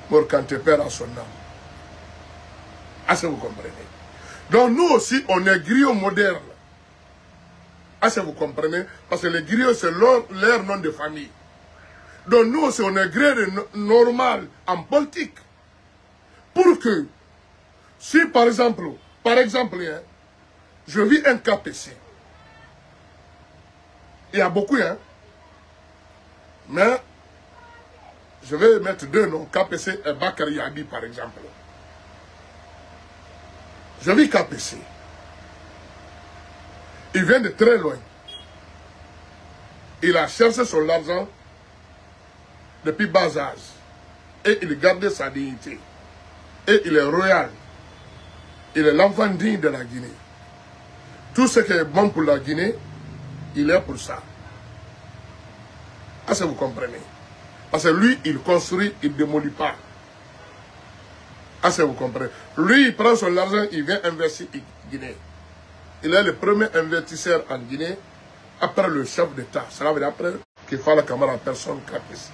Morkanté perd à son âme. Est-ce que vous comprenez? Donc nous aussi, on est griot moderne. Est-ce que vous comprenez? Parce que les griots, c'est leur nom de famille. Donc nous aussi, on est griot normal en politique. Pour que, si par exemple, hein, je vis un KPC, il y a beaucoup, hein, mais je vais mettre deux noms, KPC et Bakary Yabi par exemple. Je vis KPC. Il vient de très loin. Il a cherché son argent depuis bas âge. Et il gardait sa dignité. Et il est royal. Il est l'enfant digne de la Guinée. Tout ce qui est bon pour la Guinée, il est pour ça. Est-ce que vous comprenez? Parce que lui, il construit, il ne démolit pas. Ah, ça vous comprenez. Lui, il prend son argent, il vient investir en Guinée. Il est le premier investisseur en Guinée, après le chef d'État. Cela veut dire après qu'il fait la caméra à personne KPC.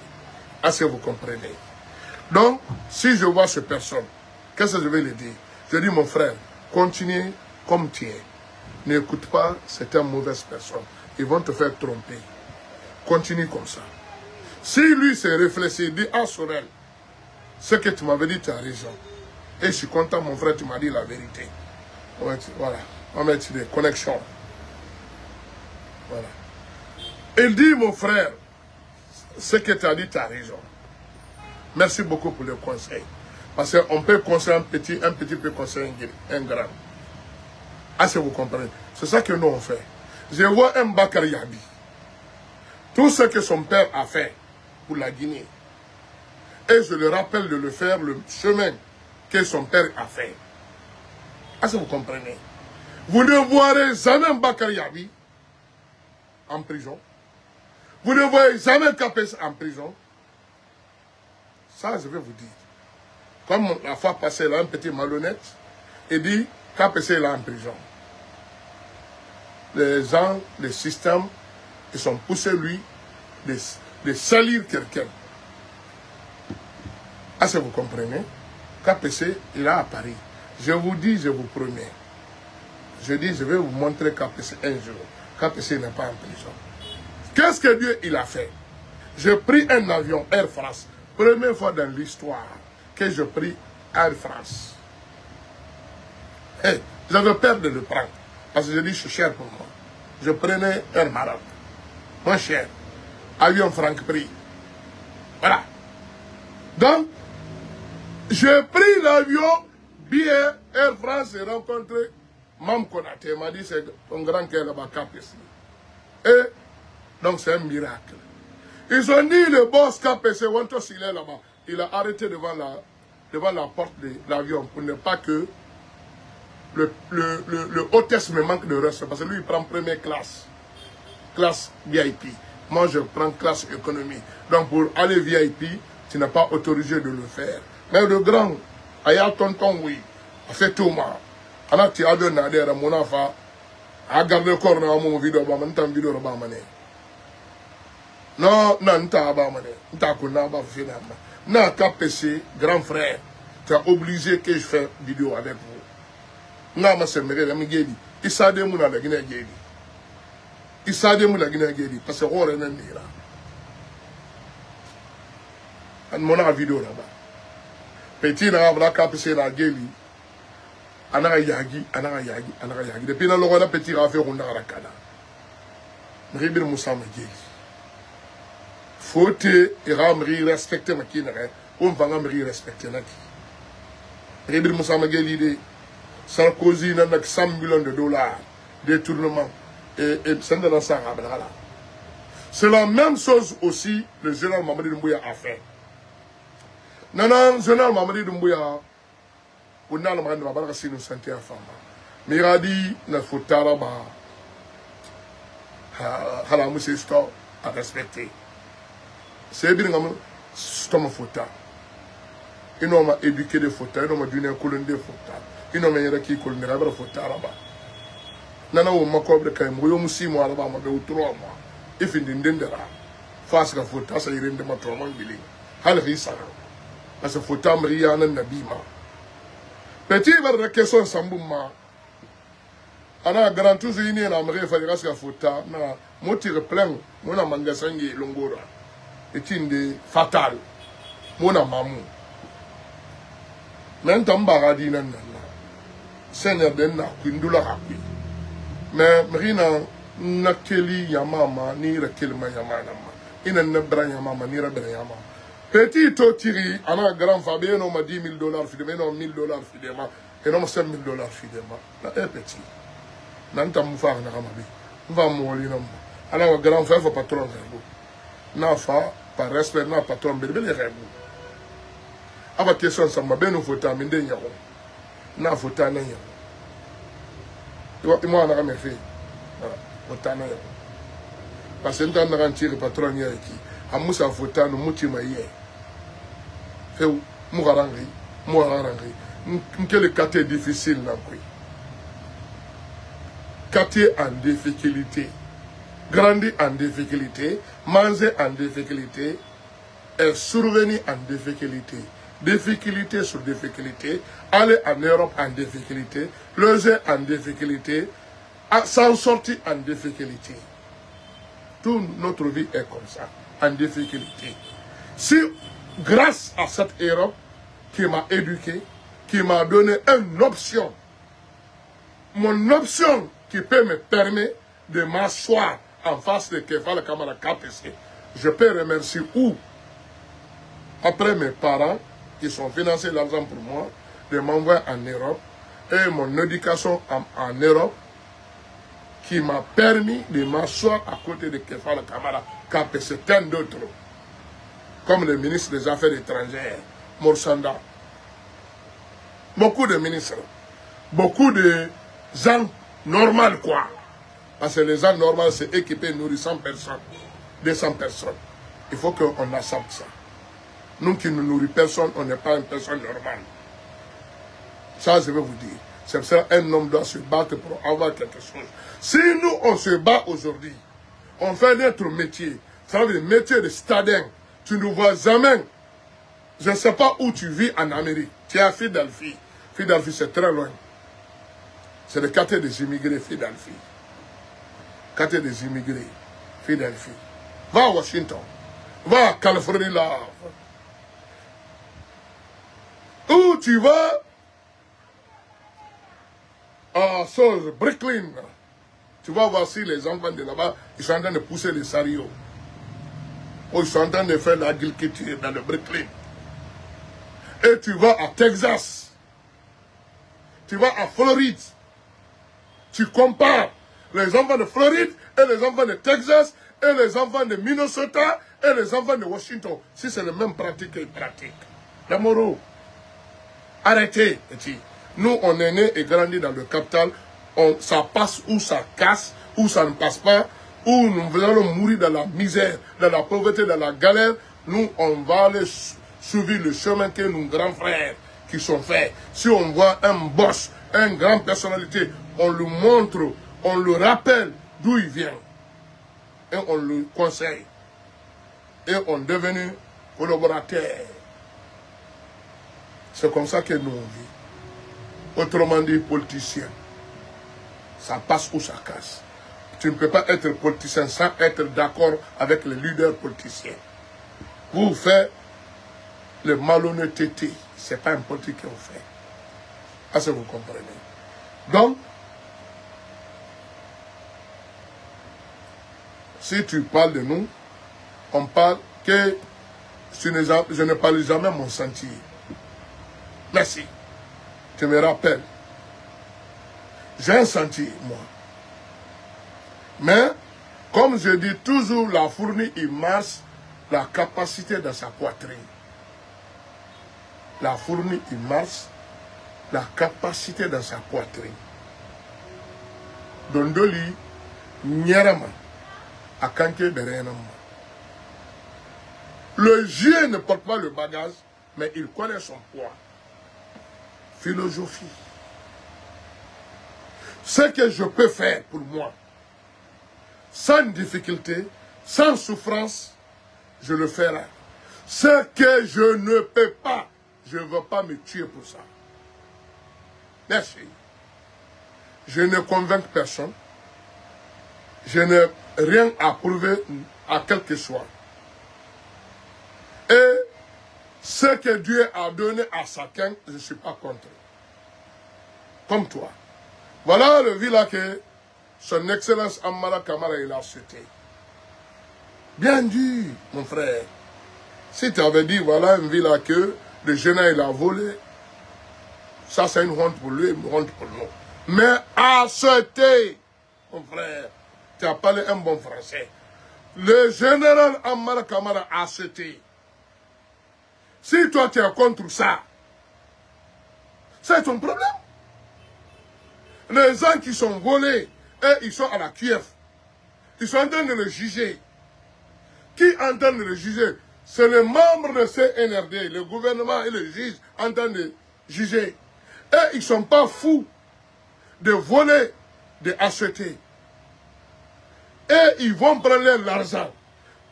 Ah, ça vous comprenez. Donc, si je vois cette personne, qu'est-ce que je vais lui dire? Je dis, mon frère, continue comme tu es. N'écoute pas certaines mauvaises personnes. Ils vont te faire tromper. Continue comme ça. Si lui se réfléchit, il dit, ah Sorel, ce que tu m'avais dit, tu as raison. Et je suis content, mon frère, tu m'as dit la vérité. Voilà, on va mettre des connexions. Voilà. Il dit, mon frère, ce que tu as dit, tu as raison. Merci beaucoup pour le conseil. Parce qu'on peut conseiller un petit peut conseiller un grand. Ah, si vous comprenez. C'est ça que nous on fait. Je vois un Bakary Yabi. Tout ce que son père a fait pour la Guinée. Et je le rappelle de le faire, le chemin que son père a fait. Ah, si vous comprenez. Vous ne verrez jamais un Bakary Yabi en prison. Vous ne voyez jamais KPC en prison. Ça, je vais vous dire. Comme la fois passée, là, un petit malhonnête, il dit KPC est là en prison. Les gens, les systèmes, ils sont poussés, lui, de salir quelqu'un. Ah, ça vous comprenez? KPC, il est à Paris. Je vous dis, je vous promets. Je dis, je vais vous montrer KPC un jour. KPC n'est pas en prison. Qu'est-ce que Dieu, il a fait? J'ai pris un avion, Air France. Première fois dans l'histoire que je pris Air France. Hey, j'avais peur de le prendre. Parce que je dis, c'est cher pour moi. Je prenais Air Maroc. Moins cher. Avion Franprix. Voilà. Donc, j'ai pris l'avion, billet, Air France, et rencontré Mam Konaté. Il m'a dit, c'est ton grand cœur là-bas, KPC. Et, donc c'est un miracle. Ils ont dit, le boss KPC, Wantos, il est là-bas. Il a arrêté devant la porte de l'avion pour ne pas que le hôtesse me manque de respect. Parce que lui, il prend première classe. Classe VIP. Moi, je prends classe économie. Donc, pour aller VIP, tu n'es pas autorisé de le faire. Mais le grand, Aya Tonton, oui, a fait tout mal. Alors, tu as donné à mon enfant, à garder le corps dans mon vidéo, dans vidéo, non, non, non, KPC, grand frère, tu as obligé que je fasse vidéo avec vous. Non, ma sœur, il s'est dit, la Guinée, il s'est dit, la Guinée, parce que on est là. On a vidéo là-bas. Petit, on a KPC, la Guinée. Anara yagi. Depuis dans le petit a fait on a rakana. Ribir Moussa Mageli. Faut que Ramri respecte ma kinere. On va Ramri respecter naki. Ribir Moussa Mageli Sarkozy n'a que 100 millions de dollars détournement et c'est dans ça là. C'est la même chose aussi le général Mamadi Doumbouya a fait. Non, le général Mamadi Doumbouya on a le moyen de la si nous sentir femme. Mais il a dit, il faut taraba. Halamousse sto à respecter. C'est bien comme stoma fota. Ils n'ont pas éduqué des fauteurs, ils n'ont pas donné un colonne de fauteurs. Ils n'ont pas éduqué colonne de fauteurs là-bas. Nana ou ma cobre de caïm, ou yon 6 mois là-bas, ou 3 mois. Et fin d'une dendera. Face à fauteurs, ça y rend de ma trauma billing. Halrisa. Parce que fauteurs m'ria nan nabima. Petit vers la question Sambouma. Ana grand tous unis en Amérique, il faut que fota na motire plein, mon mangasangi longora. Et une fatal. Mon mamu. Maintenant baradi nan na. Seigneur den na kundula rakui. Mais marina nakeli yamama ni rakelma yamana. Ina nabra yamama ni rabra yamama. Petit tiri, ana grand Fabien, on m'a 10 000 $, fidèlement, 1 000 $ fidèlement, et non 5 000 $ fidèlement. Là, un petit. Nanta moufa na ramabi. Moufa mouli na mou. Alors, grand frère, faut patron rébo. Na fa, par respect, na patron, bébé les rébo. Ava question, ça m'a bien nous faut t'amener yaro. Na faut t'amener yaro. Et moi, on a ramé fait. Voilà, faut t'amener yaro. Parce que nous, on a tiré patron yaro qui. a Moussa Fota, nous moutimaïe. Fait Mouarangri, quel quartier difficile, quartier en difficulté, grandi en difficulté, manger en difficulté, et survenir en difficulté. Difficulté sur difficulté, aller en Europe en difficulté, loger en difficulté, s'en sortir en difficulté. Toute notre vie est comme ça, en difficulté. Si, grâce à cette Europe qui m'a éduqué, qui m'a donné une option, mon option qui peut me permettre de m'asseoir en face de Kefal Kamara KPC, je peux remercier où? Après mes parents, qui sont financés l'argent pour moi, de m'envoyer en Europe, et mon éducation en Europe, qui m'a permis de m'asseoir à côté de Kefal Kamara KPC, tant d'autres, comme le ministre des Affaires étrangères, Morsanda. Beaucoup de ministres, beaucoup de gens normaux, quoi. Parce que les gens normaux, c'est équipé, nourrir 100 personnes, 200 personnes. Il faut qu'on accepte ça. Nous qui ne nourrissons personne, on n'est pas une personne normale. Ça, je vais vous dire. C'est pour ça qu'un homme doit se battre pour avoir quelque chose. Si nous, on se bat aujourd'hui, on fait notre métier. Ça veut dire le métier de stadin. Tu ne vois jamais. Je ne sais pas où tu vis en Amérique. Tu es à Philadelphie. Philadelphie, c'est très loin. C'est le quartier des immigrés, Philadelphie. Quartier des immigrés, Philadelphie. Va à Washington. Va à Californie, là. Où tu vas à Brooklyn. Tu vas voir si les enfants de là-bas, ils sont en train de pousser les chariots. Ou ils sont en train de faire l'agriculture dans le Brooklyn. Et tu vas à Texas. Tu vas à Floride. Tu compares les enfants de Floride et les enfants de Texas et les enfants de Minnesota et les enfants de Washington. Si c'est la même pratique qu'ils pratiquent. L'amoureux. Arrêtez. Nous, on est nés et grandis dans le capital. Ça passe ou ça casse, ou ça ne passe pas, ou nous allons mourir dans la misère, dans la pauvreté, dans la galère. Nous, on va aller suivre le chemin que nos grands frères qui sont faits. Si on voit un boss, une grande personnalité, on le montre, on le rappelle d'où il vient. Et on le conseille. Et on est devenu collaborateur. C'est comme ça que nous on vit. Autrement dit, politicien. Ça passe ou ça casse. Tu ne peux pas être politicien sans être d'accord avec les leaders politiciens. Vous faites le malhonnêteté. Ce n'est pas un politique qu'on fait. Est-ce que vous comprenez? Donc, si tu parles de nous, on parle que je ne parle jamais mon sentier. Merci. Tu me rappelles. J'ai un sentier, moi. Mais, comme je dis toujours, la fourmi, il marche la capacité de sa poitrine. La fourmi, il marche la capacité de sa poitrine. Dondoli, nyerama, akanke de renama. Le Dieu ne porte pas le bagage, mais il connaît son poids. Philosophie. Ce que je peux faire pour moi, sans difficulté, sans souffrance, je le ferai. Ce que je ne peux pas, je ne veux pas me tuer pour ça. Merci. Je ne convainc personne. Je n'ai rien à prouver à quel que soit. Et ce que Dieu a donné à chacun, je ne suis pas contre. Comme toi. Voilà le villa que son Excellence Amara Kamara il a acheté. Bien dit, mon frère. Si tu avais dit, voilà une villa que le jeune il a volé, ça c'est une honte pour lui, une honte pour nous. Mais acheter, mon frère, tu as parlé un bon français. Le général Amara Kamara a acheté. Si toi tu es contre ça, c'est ton problème. Les gens qui sont volés, et ils sont à la QF. Ils sont en train de le juger. Qui entend le juger? C'est les membres de CNRD, le gouvernement et le juge entendent de juger. Et ils ne sont pas fous de voler, d'acheter. Et ils vont prendre l'argent.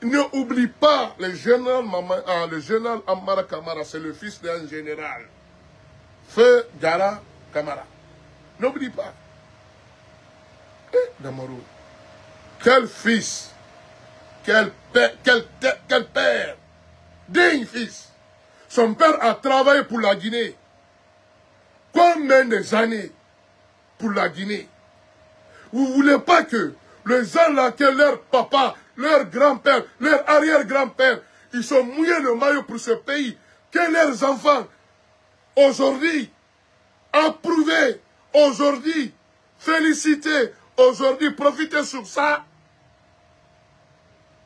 N'oublie pas le général Amara Kamara, c'est le fils d'un général. Feu Gara Kamara. N'oublie pas. Damaro. Quel fils, quel père, digne fils. Son père a travaillé pour la Guinée. Combien d'années pour la Guinée? Vous ne voulez pas que les gens là, que leur papa, leur grand-père, leur arrière-grand-père, ils sont mouillés le maillot pour ce pays, que leurs enfants, aujourd'hui, approuvés, aujourd'hui, félicités, aujourd'hui, profiter sur ça.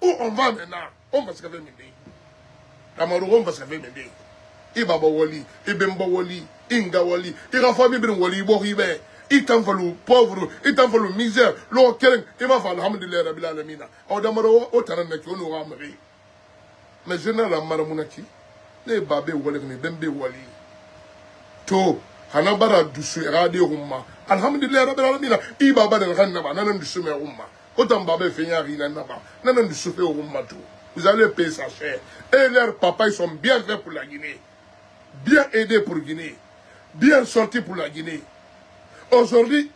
Où on va maintenant? On va se faire mener. Damarou, on va se faire mener. Ibaba Wali, Ibemba Wali, Inga Wali, Irafami Ben Wali, Boribe, Itan fallu pauvre, Itan fallu misère, l'eau Kering, il m'a fallu Alhamdulillah Rabbil Alamina. Au Damarou, au Taranaki, on aura Marie. Mais je n'ai la Maramounaki, les Babé Wali, les Bembe Wali. To, Hanabara Dusu, Radio Rumma, Alhamdulillah Rabbil Alamina, Ibaba de Ranaba, Nanan du Sumer Rumma. Autant Babé Fenyari Nanaba, Nanan du Souffé Rumma tout. Vous allez payer sa chair. Et leurs papas, ils sont bien faits pour la Guinée. Bien aidés pour la Guinée. Bien sortis pour la Guinée. Aujourd'hui,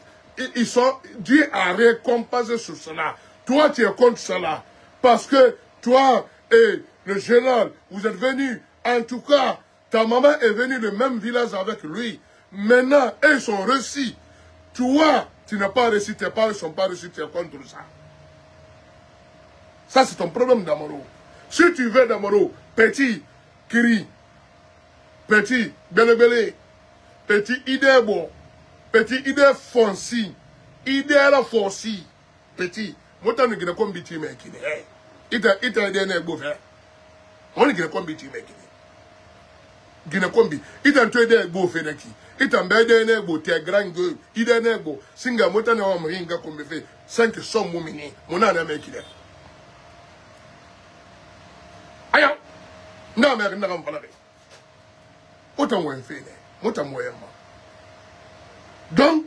Dieu a récompensé sur cela. Toi, tu es contre cela. Parce que toi et le général, vous êtes venus. En tout cas, ta maman est venue du même village avec lui. Maintenant, ils sont reçus. Toi, tu n'as pas reçu, tes parents ne sont pas reçus, tu es contre ça. Ça, c'est ton problème, Damaro. Si tu veux, Damaro, petit, Kiri, petit, Belebele, petit, Idebo, petit, Ide Fonsi, Ide la Fonsi, petit, moi, tu n'as pas de temps, mec. Ita ide ne gbofe. On ne gine kombi ti mec. Gine kombi. Ita nto ide gbofe na ki. Ita mbede ne gbo te grand go. Ide ne gbo. Singa mota na wa mringa kombe fe. 5 som mumini. Mona na meki de. Aya. Na me na kam fala de. Autant ou fait, autant moyen. Donc,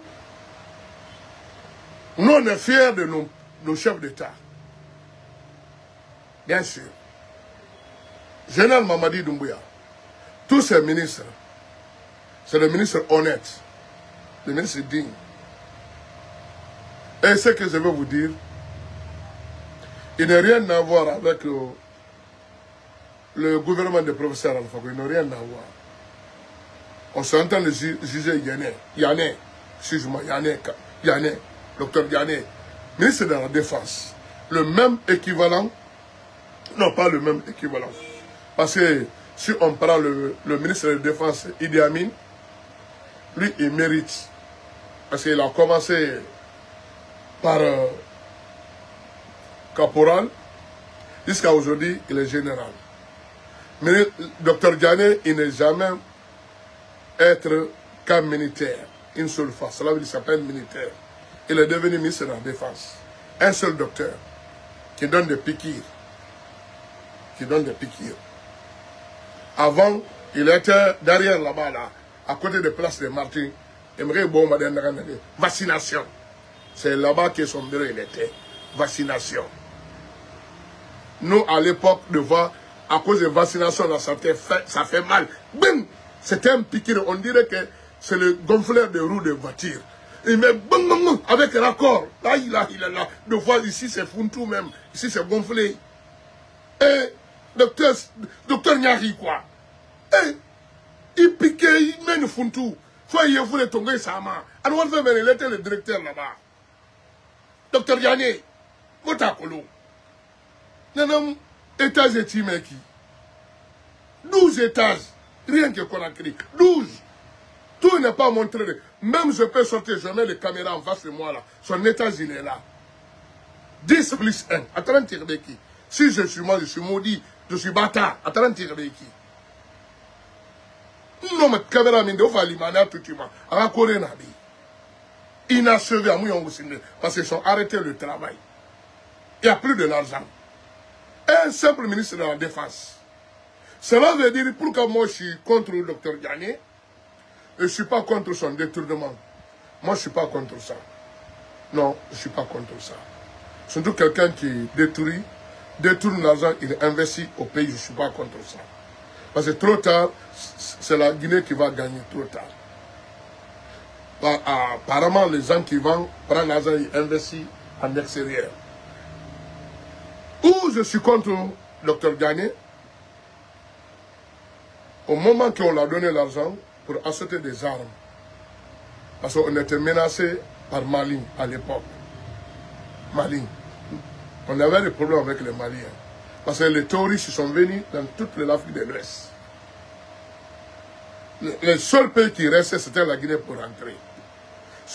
nous on est fiers de nos chefs d'État. Bien sûr. Général Mamadi Doumbouya, tous ces ministres, c'est des ministres honnêtes, des ministres dignes. Et ce que je veux vous dire, il n'a rien à voir avec le gouvernement du professeur Alpha, il n'a rien à voir. On s'entend de juger Yané, excuse-moi, Yané, docteur Yané, ministre de la Défense. Le même équivalent, non pas le même équivalent. Parce que si on prend le ministre de la Défense, Idi Amin, lui, il mérite. Parce qu'il a commencé par caporal, jusqu'à aujourd'hui, il est général. Mais docteur Diané, il n'est jamais être qu'un militaire, une seule fois. Cela veut dire qu'il s'appelle militaire. Il est devenu ministre de la Défense. Un seul docteur qui donne des piqûres. Avant, il était derrière là-bas, là, à côté de Place des Martyrs. Vaccination. C'est là-bas que son bureau il était. Vaccination. Nous, à l'époque, de voir, à cause de vaccination, là, ça fait mal. Bim! C'était un piqûre. On dirait que c'est le gonfleur de roues de voiture. Il met bam, bam, bam, avec raccord. Là, il est là. De fois, ici, c'est Funtou même. Ici, c'est gonflé. Et docteur Nyari, quoi. Et il piquait, il met le Funtou. Soit il voulait tomber sa main. Alors, il était le directeur là-bas. Docteur Yané, Motakolo. Nanam, étage et Timeki. 12 étages. Rien que Conakry. 12. Tout n'est pas montré. Même je peux sortir, je mets les caméras en face de moi là. Son étage, il est là. 10 plus 1. Attends, Tirbeki. Si je suis moi, je suis maudit. Je suis bâtard. Attends, Tirbeki. Non, mais caméra, mais il faut aller tout le monde. À Corée, inachevé à Mouyon, parce qu'ils ont arrêté le travail. Il n'y a plus de l'argent. un simple ministre de la Défense. Cela veut dire, pourquoi moi je suis contre le docteur Diané, et je ne suis pas contre son détournement. Moi je ne suis pas contre ça. Non, je ne suis pas contre ça. Surtout quelqu'un qui détourne l'argent, il investit au pays, je ne suis pas contre ça. Parce que trop tard, c'est la Guinée qui va gagner, trop tard. Apparemment, les gens qui vont prendre l'argent et investir en extérieur. Où je suis contre le docteur Diané, au moment qu'on a donné l'argent pour acheter des armes, parce qu'on était menacé par Mali à l'époque. Mali. On avait des problèmes avec les Maliens. Parce que les terroristes sont venus dans toute l'Afrique de l'Ouest. Le seul pays qui restait, c'était la Guinée pour rentrer.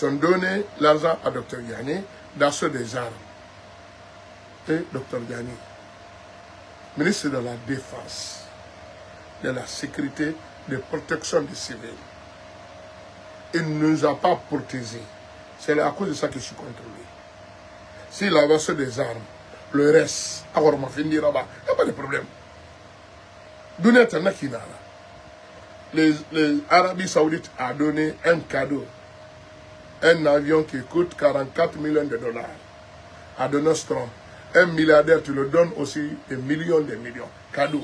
Ils ont donné l'argent à Dr Diané d'acheter des armes. Et Dr Diané, ministre de la Défense, de la Sécurité, de protection des civils, il ne nous a pas protégés. C'est à cause de ça que je suis contre lui. S'il avait acheté des armes, le reste, alors on m'a fini là-bas, il n'y a pas de problème. Les Arabes Saoudites a donné un cadeau. Un avion qui coûte 44 millions de dollars à Donald Trump. Un milliardaire, tu le donnes aussi des millions de millions. Cadeau.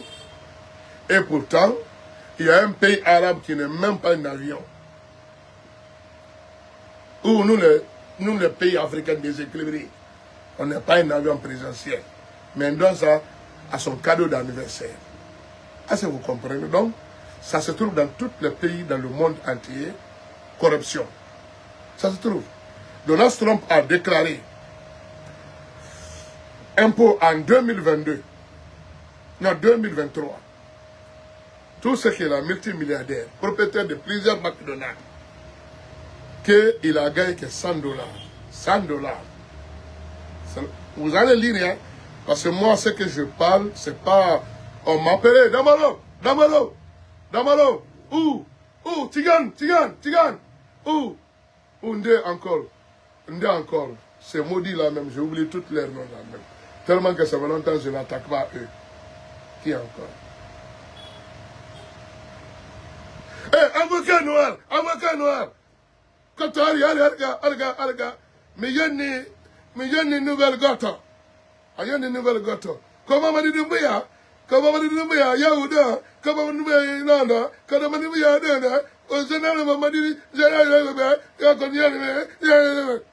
Et pourtant, il y a un pays arabe qui n'a même pas un avion. Où nous, les pays africains déséquilibrés, on n'a pas un avion présidentiel. Mais on donne ça à son cadeau d'anniversaire. Est-ce que vous comprenez? Donc, ça se trouve dans tous les pays dans le monde entier, corruption. Ça se trouve. Donald Trump a déclaré impôt en 2022, non 2023. Tout ce qu'il a multimilliardaire, propriétaire de plusieurs McDonald's, qu'il a gagné que 100 dollars. 100 dollars. Vous allez lire, hein? Parce que moi, ce que je parle, c'est pas... On m'appelait Damalo, Damalo, Damalo, où, Tigan, où, Ndé encore, ces maudits là même, j'ai oublié toutes leurs noms là même. Tellement que ça fait longtemps que je n'attaque pas eux. Qui encore? Eh, avocat noir, quand tu arrives, regarde, mais il y a une nouvelle gâteau. Il y a une nouvelle gâteau. Comment m'a dit de Bouya? Comment m'a dit de Bouya? Yaouda, comment m'a dit de Bouya? Comment m'a dit de Bouya? Au général, m'a dit,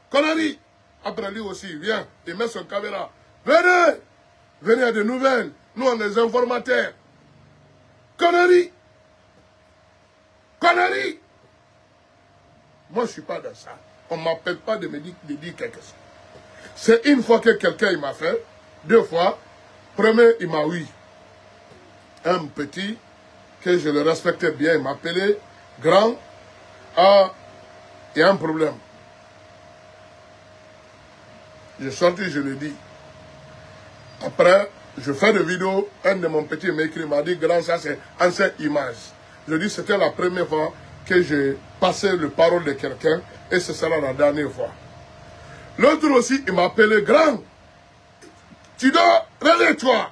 Connerie. Après lui aussi, viens, il met son caméra. Venez à des nouvelles. Nous, on est des informateurs. Connerie. Moi, je ne suis pas dans ça. On ne m'appelle pas de me dire quelque chose. C'est une fois que quelqu'un m'a fait, 2 fois. Premier, il m'a oui. Un petit, que je le respectais bien, il m'appelait grand. Ah, il y a un problème. Je suis sorti, je le dis. Après, je fais des vidéos. Un de mon petits m'a écrit, m'a dit, grand, ça c'est ancienne image. Je dis, c'était la première fois que j'ai passé le parole de quelqu'un et ce sera la dernière fois. L'autre aussi, il m'a appelé grand. Tu dois, relève-toi.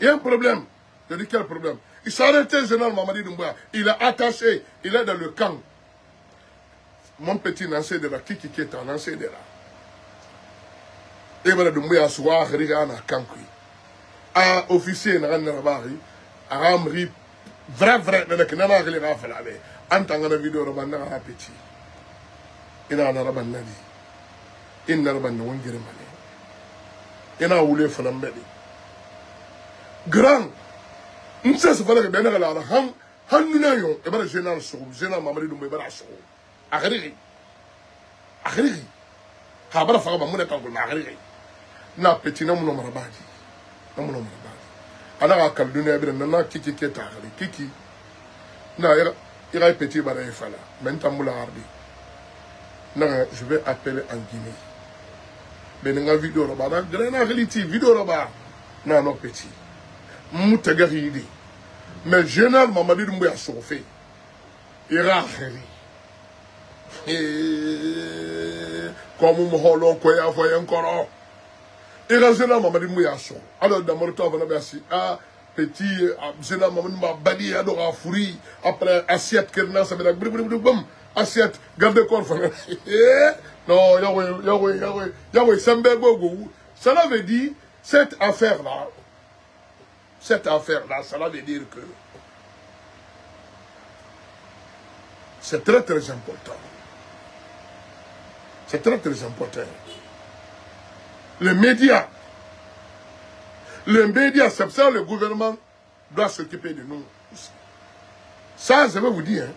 Il y a un problème. Je dis, quel problème? Il s'est arrêté, le général Mamadi Doumbouya. Il est attaché, il est dans le camp. Mon petit Nancé de la Kiki qui est en Nancé de là. Et voilà, Doumbouya soir, regarde à Kankui. Un officier n'a rien à voir. Un vrai, mais n'a rien à faire. En tant que vidéo, on a un petit. Il a un arabe nadi. Il n'a pas de wangere mané. Il a voulu faire un bébé. Grand. On sait ce que bien là. Han minayon. Et ben le général Mamadi Doumbouya bara so. Agri. Habara faga ba mune tangul agri. Na petit na muno marabadi. Ana ka dunia bi na kiki keta agri. Kiki. Na il a petit bara fala. Maintenant moula ardi. Na je vais appeler en Guinée. Benenga vidéo roba na grena réalité vidéo roba. Na no petit. Moutagari idi. Mais général Mamadi Doumbouya chauffé. Il a comme on holon quoi ya voyé encore. Et là, je n'ai pas dit alors, dans mon temps, on a dit, ah, petit, je n'ai pas dit, alors, fourri, après, assiette, kerna, ça veut dire, assiette, gardez corps, non, Yahweh, cela veut dire, cette affaire-là, cela veut dire que c'est très très important. C'est très très important. Les médias, c'est ça le gouvernement doit s'occuper de nous aussi. Ça, je vais vous dire, hein,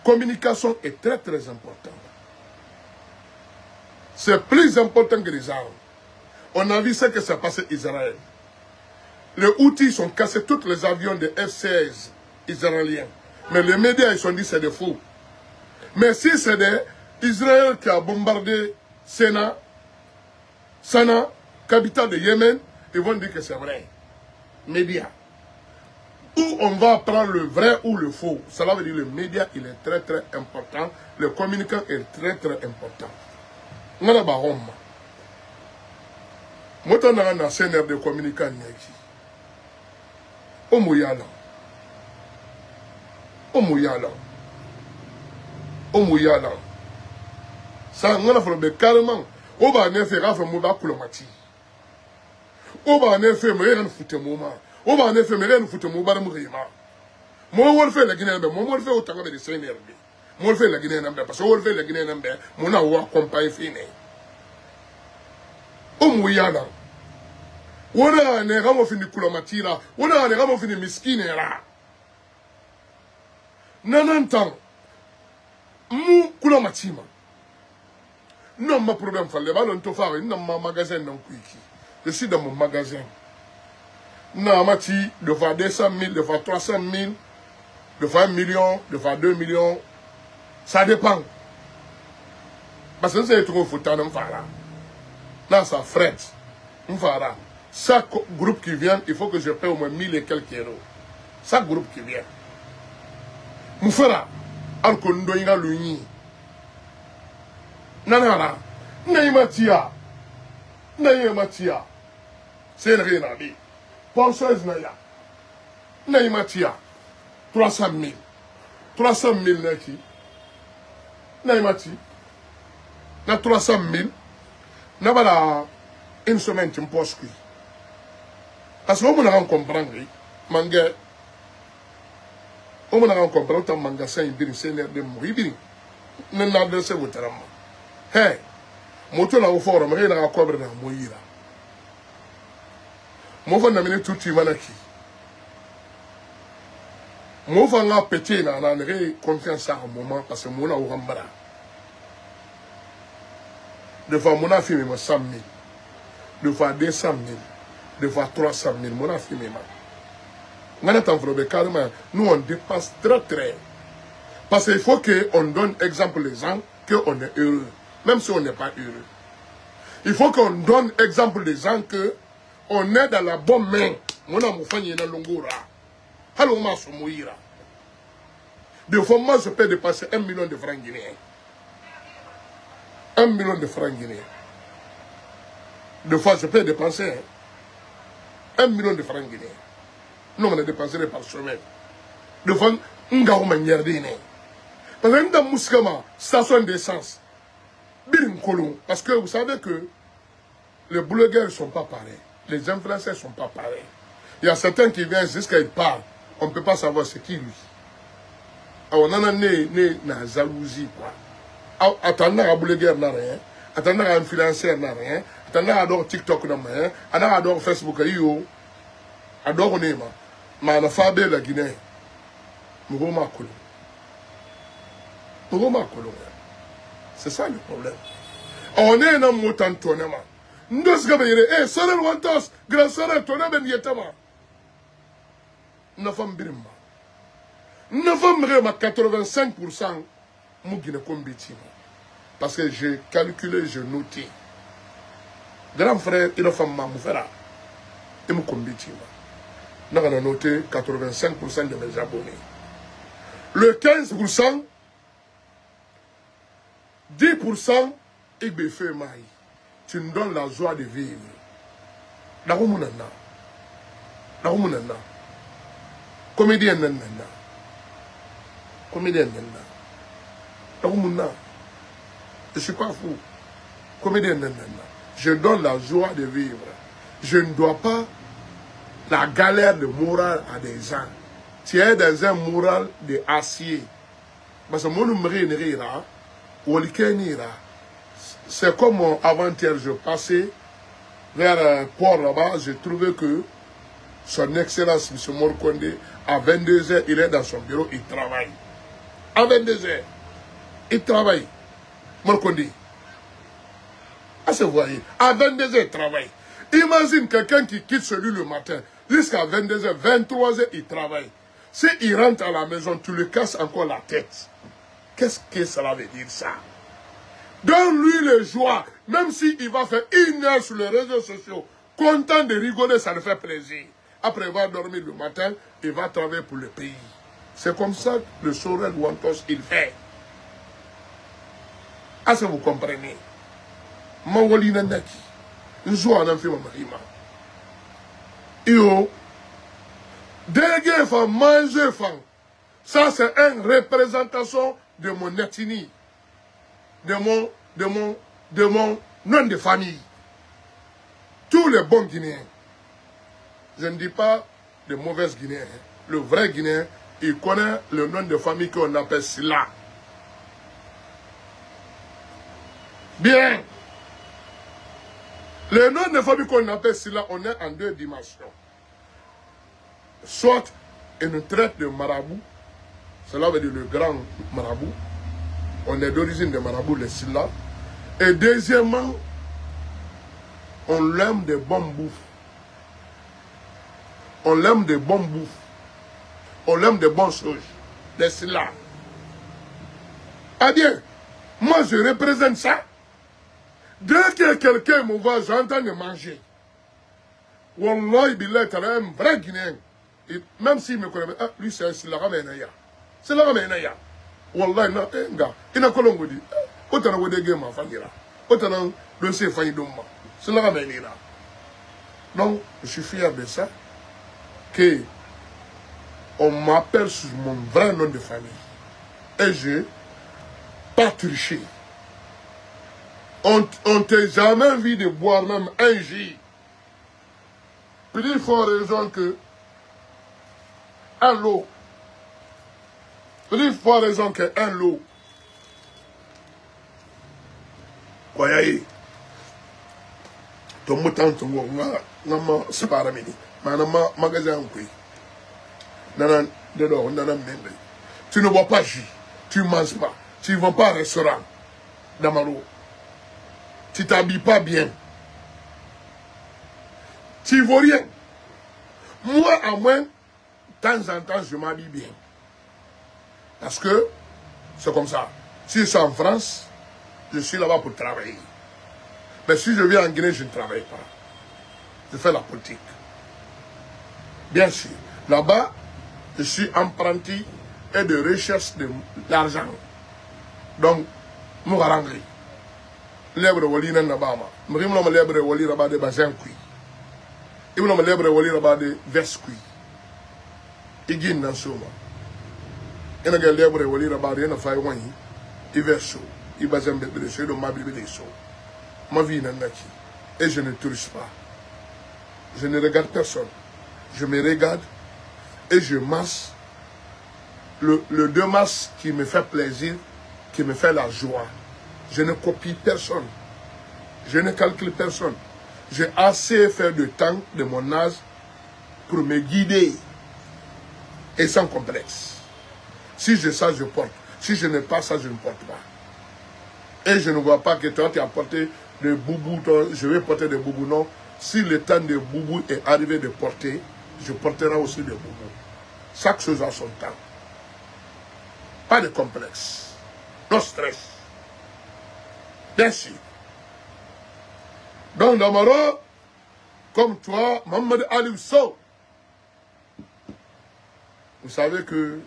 communication est très très important. C'est plus important que les armes. On a vu ce que s'est passé en Israël. Les Houthis sont cassés tous les avions de F-16 israéliens. Mais les médias, ils sont dit c'est des faux. Mais si c'est Israël qui a bombardé Sanaa, capitale de Yémen, ils vont dire que c'est vrai. Médias. Où on va prendre le vrai ou le faux. Cela veut dire que le média, il est très très important. Le communicant est très très important. On a ba homme. Moi, on a un scénario de communicant. Omouyala. Ça, on a fait carrément. On va en faire un mot kulomati. On va en faire un foute moment. On va en faire un foute moment. Moi, on fait la Guinée, moi, on fait autant de scénarios. Moi, on fait la Guinée, parce qu'on fait la Guinée, mon a compagnie fini. Omouyala. On a un ramo fini kulomati là. On a un ramo fini miskine là. Nanantan. Mou kulomati ma. Non, ma problème, fallait pas l'on faire dans mon magasin. Je suis dans mon magasin. Non, ma ti, de fois 200 000, de fois 300 000, de fois 1 million, de fois 2 millions. Ça dépend. Parce que c'est trop foutu dans le faire. Là, ça frette. Chaque groupe qui vient, il faut que je paie au moins 1000 et quelques euros. Chaque groupe qui vient. Moufera, Alkondo Inga Luni. Nanana, Naïmatia, c'est rien à dire. Penseuse Naya, Naïmatia, 300 000. 300 000 Naki, Naïmati, na 300 000, n'a une semaine, tu me poses. Parce que on a comprendre, manga, on a comprendre, ton magasin, il c'est l'air de mourir. Ne n'a pas de votre amour. Hey, moto na uforo mre na akobre na moyira. Mo fa na mine tutu manaki. Mo fa nga pété na re confiance à un moment parce que mo na urambara. De fois mon a filmé 100 000. De fois 200 000. De fois 300 000 mon a filmé ma. Ngana tanfrobe carrément nous on dépasse très très. Parce qu'il faut que on donne exemple les gens que on est heureux. Même si on n'est pas heureux. Il faut qu'on donne exemple des gens que on est dans la bonne main. Mon amour fanny na longora. Allô, ma somoira. De fois, moi, je peux dépasser 1 million de francs guinéens. 1 million de francs guinéens. De fois, je peux dépenser 1 million de francs guinéens. Non, on a dépensé par semaine. De fois, on a manière d'aider. Parce que dans Mouskama, station d'essence. Parce que vous savez que les blogueurs ne sont pas pareils. Les influenceurs ne sont pas pareils. Il y a certains qui viennent jusqu'à ils parlent. On ne peut pas savoir c'est qui lui. Alors, on a une jalousie. Attendant à blogueur n'a rien. Attendant à influenceur n'a rien. Attendant à TikTok n'a rien. Attendant à Facebook n'a rien. Adore Nema. Mais on a fait la Guinée. Mouroma Kolo. C'est ça le problème. On est dans mon temps tournement. Nous sommes eh, Sorel Wantos, grand Sorel, tournement ben yetama. Nous sommes bien. Nous sommes 85% Mougine Kombitima. Parce que j'ai calculé, j'ai noté. Grand frère, il a fait Mamoufera. Et Moukombitima. Nous avons noté 85% de mes abonnés. Le 15%. 10% et fait maï. tu me donnes la joie de vivre. Darumunana. Darumunana. Comédien nana. Comédien nana. Darumunana. Je ne suis pas fou. Comédien nana. Je donne la joie de vivre. Je ne dois pas la galère de morale à des gens. Tu es dans un moral de acier. Parce que mon numéro c'est comme avant-hier, je passais vers un port là-bas, j'ai trouvé que son Excellence, M. Morkonde, à 22h, il est dans son bureau, il travaille. À 22h, il travaille. Morkonde. Ah, c'est vous voyez. À 22h, il travaille. Imagine quelqu'un qui quitte celui le matin, jusqu'à 22h, 23h, il travaille. S'il rentre à la maison, tu le casses encore la tête. Qu'est-ce que cela veut dire ça? Donne-lui le joie, même s'il va faire 1 heure sur les réseaux sociaux, content de rigoler, ça le fait plaisir. Après, il va dormir le matin, il va travailler pour le pays. C'est comme ça que le Sorel Wantos, il fait. Est-ce que vous comprenez? Mawali Nandaki, une joie en fait mon marima. Yo, délégué femme, manger femme, ça c'est une représentation de mon ethnie, de mon nom de famille. Tous les bons Guinéens, je ne dis pas de mauvais Guinéens, le vrai Guinéen, il connaît le nom de famille qu'on appelle Silla. Bien. Le nom de famille qu'on appelle Silla, on est en 2 dimensions. Soit il nous traite de marabout, cela veut dire le grand marabout. On est d'origine de marabout, les Silla. Et deuxièmement, on l'aime de bonnes bouffes. On l'aime de bonnes bouffes. On l'aime de bonnes choses. Les Silla. Ah bien, moi je représente ça. Dès que quelqu'un me voit, j'entends de manger. Wallah, il est un vrai Guinéen. Et même s'il me connaît, ah, lui c'est un Silla Ramenaya. C'est la Ramenaya. Wallah, il n'a pas de dit. Autant de game ma famille. Autant de se faire de moi. C'est la Ramenaya. Donc, je suis fier de ça. Que on m'appelle sur mon vrai nom de famille. Et je pas triché. On t'a jamais vu de boire même un jus. Plus fort raison que un lot. Plus fort raison que un lot. Koyaye. Ton mouton, ton mou, non, c'est pas ramini. Manama, magasin, oui. Nanan, dedans, nanan, même. Tu ne bois pas jus. Tu ne manges pas. Tu ne vas pas au restaurant. Damaro. Tu t'habilles pas bien. Tu ne vaux rien. Moi, à moins, de temps en temps, je m'habille bien. Parce que c'est comme ça. Si je suis en France, je suis là-bas pour travailler. Mais si je viens en Guinée, je ne travaille pas. Je fais la politique. Bien sûr. Là-bas, je suis apprenti et de recherche de l'argent. Donc, nous allons rentrer. Lebre wali nan na bama mrim no lebre wali raba de bazin kui ibno lebre wali raba de vest kui igin nan soma ina ga lebre wali raba de na fay wani iverso ibazem de de so do mabri de so ma vie nan naki et je ne touche pas, je ne regarde personne, je me regarde et je masse le 2 mars qui me fait plaisir, qui me fait la joie. Je ne copie personne. Je ne calcule personne. J'ai assez fait de temps de mon âge pour me guider. Et sans complexe. Si j'ai ça, je porte. Si je n'ai pas ça, je ne porte pas. Et je ne vois pas que toi, tu as porté des boubous. Je vais porter des boubous. Non. Si le temps de boubou est arrivé de porter, je porterai aussi des boubous. Chaque chose a son temps. Pas de complexe. Non stress. Bien sûr. Donc, Damaro, comme toi, Mohamed Ali Sow, vous savez que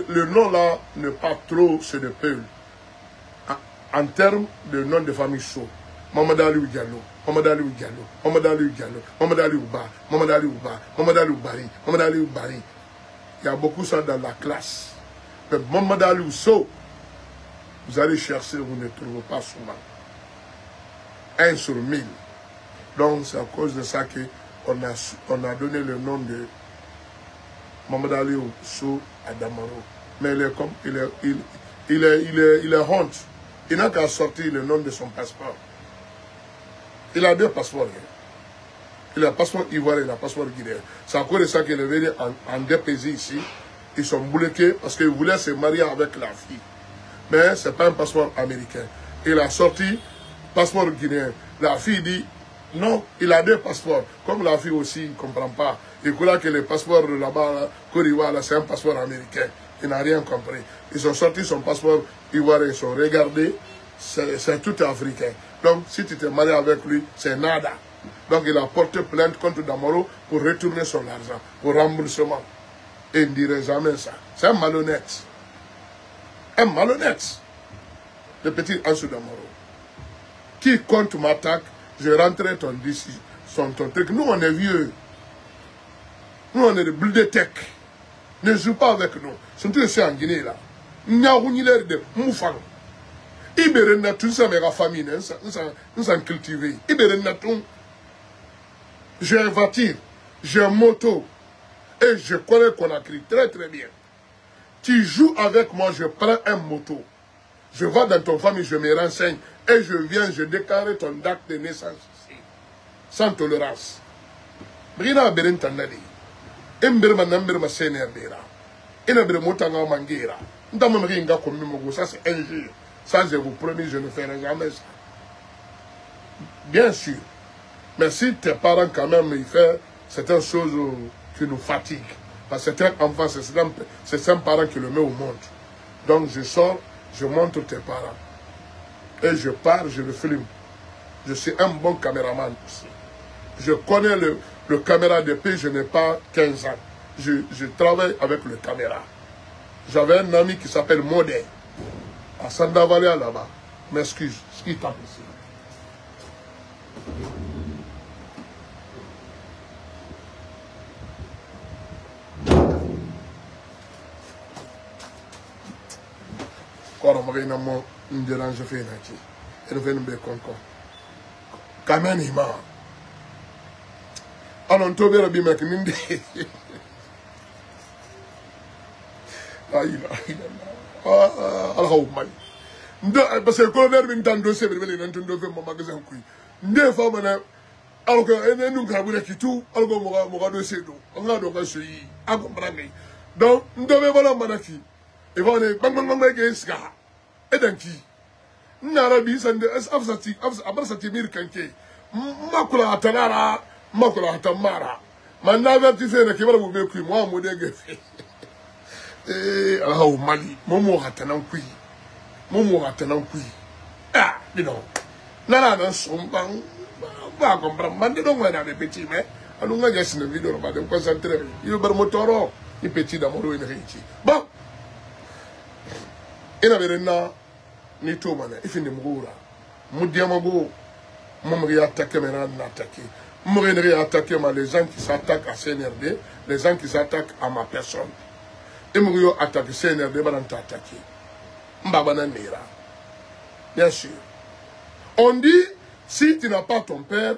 le nom là n'est pas trop, c'est de peu. en termes de nom de famille chaud. Mamadou Aliou Diallo, Mamadou Aliou Diallo, Mamadou Aliou Diallo, Mamadou Aliou Ba, Mamadou Aliou Ba, Mamadou Aliou Bari, Mamadou Aliou Bari. Il y a beaucoup ça dans la classe. Mais Mamadou Aliou Sow, vous allez chercher, vous ne trouvez pas souvent. 1 sur 1000. Donc c'est à cause de ça qu'on a donné le nom de Mamadou Aliou Sow à Damaro. Mais il est honte. Il n'a qu'à sortir le nom de son passeport. Il a 2 passeports. Il a un passeport ivoirien et un passeport guinéen. C'est à cause de ça qu'il est venu en DPZ ici. Ils sont bloqués parce qu'ils voulaient se marier avec la fille. Mais ce n'est pas un passeport américain. Il a sorti passeport guinéen. La fille dit, non, il a 2 passeports. Comme la fille aussi ne comprend pas. Il croit que le passeport de là-bas, Côte d'Ivoire, c'est un passeport américain. Il n'a rien compris. Ils ont sorti son passeport ivoirien, ils ont regardé, c'est tout africain. Donc, si tu t'es marié avec lui, c'est nada. Donc, il a porté plainte contre Damaro pour retourner son argent, pour remboursement. Et il ne dirait jamais ça. C'est un malhonnête. Un malhonnête. Le petit Ansou Damaro. Qui compte m'attaque, je rentrerai ton truc. Nous, on est vieux. Nous, on est des boules de tech. Ne joue pas avec nous. Surtout ici en Guinée, là. Nous avons de moufang. Ibere na tout ça, mais la famille, nous sommes cultivés. Ibere na tout. J'ai une voiture, j'ai une moto. Et je connais Conakry très très bien. Tu joues avec moi, je prends un moto. Je vais dans ton famille, je me renseigne. Et je viens, je déclare ton acte de naissance ici. Sans tolérance. Brina Beren Tanadi. Emberma Namberma Senerbera. Inabre Motanga Manguera. Ndamamringa Komimogo, ça c'est un jour. Ça, je vous promets, je ne ferai jamais ça. Bien sûr. Mais si tes parents, quand même, ils font certaines choses qui nous fatiguent. Parce que c'est un enfant, c'est un parent qui le met au monde. Donc, je sors, je montre tes parents. Et je pars, je le filme. Je suis un bon caméraman aussi. Je connais le caméra depuis, je n'ai pas 15 ans. Je travaille avec le caméra. J'avais un ami qui s'appelle Modé. À Sandavalia là-bas. M'excuse, ce qui tape ici. Quand on m'a dit, je dérange fait une activité. Et je vais nous faire quand même, il m'a. Alors, on te verra bien, mais qu'il parce que le colonel vient d'en dossier, il vient d'en dossier mon magasin. Deux fois, alors que nous avons quitté tout, alors que nous avons dossier d'eau. On a donc suivi, à comprendre. Donc, nous devons voir la manaki. Et voilà, et donc qui Narabi, c'est après ça, tu m'as dit, Makula Atanara, Makula Atamara. Manava, tu sais, qui va vous faire moi, mon dégât. Au Mali, Momo Ratanankui. Momo Ratanankui. Ah, dis donc. Nana, non, son bang. Pas comprendre. Man, dis donc, on a des petits, mais. Alors, on a juste une vidéo, on va se concentrer. Il y a un motoro. Il petit d'amour, il est riche. Bon. Il y a un ni tout, man. Il finit de mourir. Moudiamago. Moumri attaqué, maintenant, attaqué. Moumri attaqué, les gens qui s'attaquent à CNRD, les gens qui s'attaquent à ma personne. Et Mourio attaque CNRD, va t'attaquer. Mbabana Nera. Bien sûr. On dit, si tu n'as pas ton père,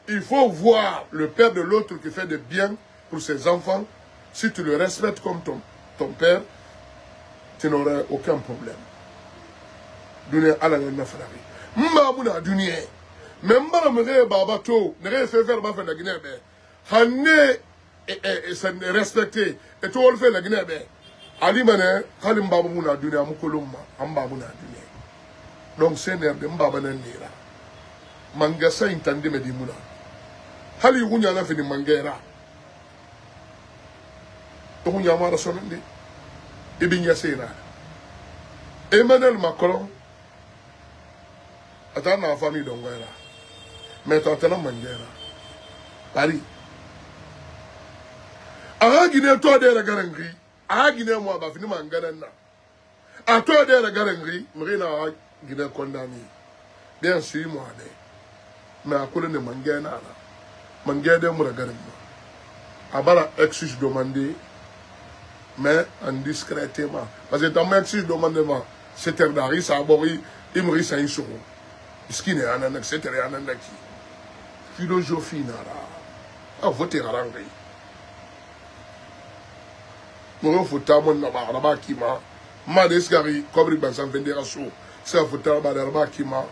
il faut voir le père de l'autre qui fait de bien pour ses enfants. Si tu le respectes comme ton père, tu n'auras aucun problème. Dunia ala na frari. Mbabuna dunia. Même si je suis babato, je suis fait faire la Guinée. Je suis respecté. Et tout le fait la Guinée. Ali Mané, Kalim Babouna Dunia, Mukoluma, Ambabouna Dunia. Donc c'est un de Mbabana Nira. Mangasa intendé Medimuna. Hali Wunya la fini Mangera. Wunya Mara Sonandi. Ibinya Sena. Emmanuel Macron. Attends la famille d'Ongera. Mais tu as Mangera. Paris. A Guinée, toi de la Garangri. A Guinée, moi, je vais finir ma Gana. A toi de la Garangri, Marina, Guinée condamné. Bien sûr, moi, mais à cause de Mangana, Mangade Mouragarima. Abala ex-juge demandé, mais indiscrètement. Parce que dans mon ex-juge demandement, c'était d'Ari, ça a boré, il me reste un jour. Ce qui n'est pas un etc. Philosophie, nara. Ah, voter à l'anglais. Mon fouta, mon naba, qui m'a. Madesgari, comme il va s'en vendre à sous. C'est un fouta, Badarba, qui m'a.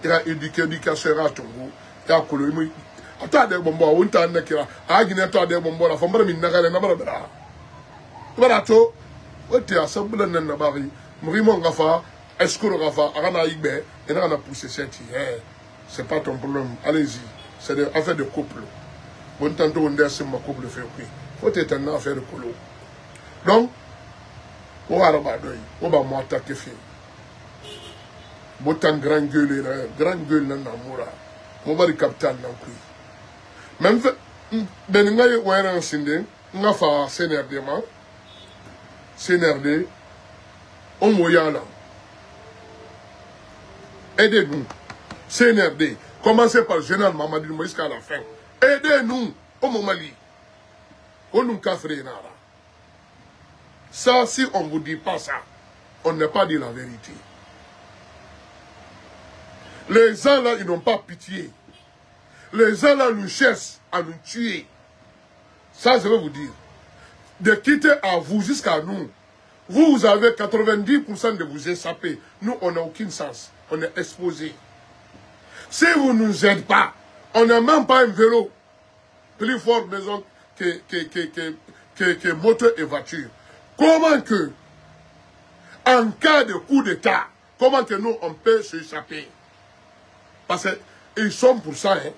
Il a éduqué, éducation à Tongo. Il a collé. Attends, des bonbons, on t'a dit que la Guinée a des bonbons, la femme de Minagale, n'a pas de bras. Voilà, tu es assemblé dans le baril. Mourimon Gafa, Escouro Gafa, Arana Igbe, et là on a poussé cette. C'est pas ton problème, allez-y. C'est des affaires de couple. Bon, tantôt on dit c'est mon couple fait oui. Faut être une affaire de colo. Donc, on va rabadoyer, on va m'attaquer fait. Botan grand gueule, nan namura. On va le capitaine nan kui. Même ben nga yo wera sinde, nga fa CNRD ma. CNRD on moyala. Aidez-nous. CNRD, commencez par le général Mamadou Moïse à la fin. Aidez-nous au Mali. On nous caffre nara. Ça, si on ne vous dit pas ça, on n'est pas dit la vérité. Les gens là, ils n'ont pas pitié. Les gens là nous cherchent à nous tuer. Ça, je vais vous dire. De quitter à vous jusqu'à nous. Vous avez 90% de vous échapper. Nous, on n'a aucun sens. On est exposé. Si vous ne nous aidez pas, on n'a même pas un vélo plus fort maison que moto et voiture. Comment que, en cas de coup d'État, comment que nous, on peut s'échapper? Parce qu'ils sont pour ça, hein.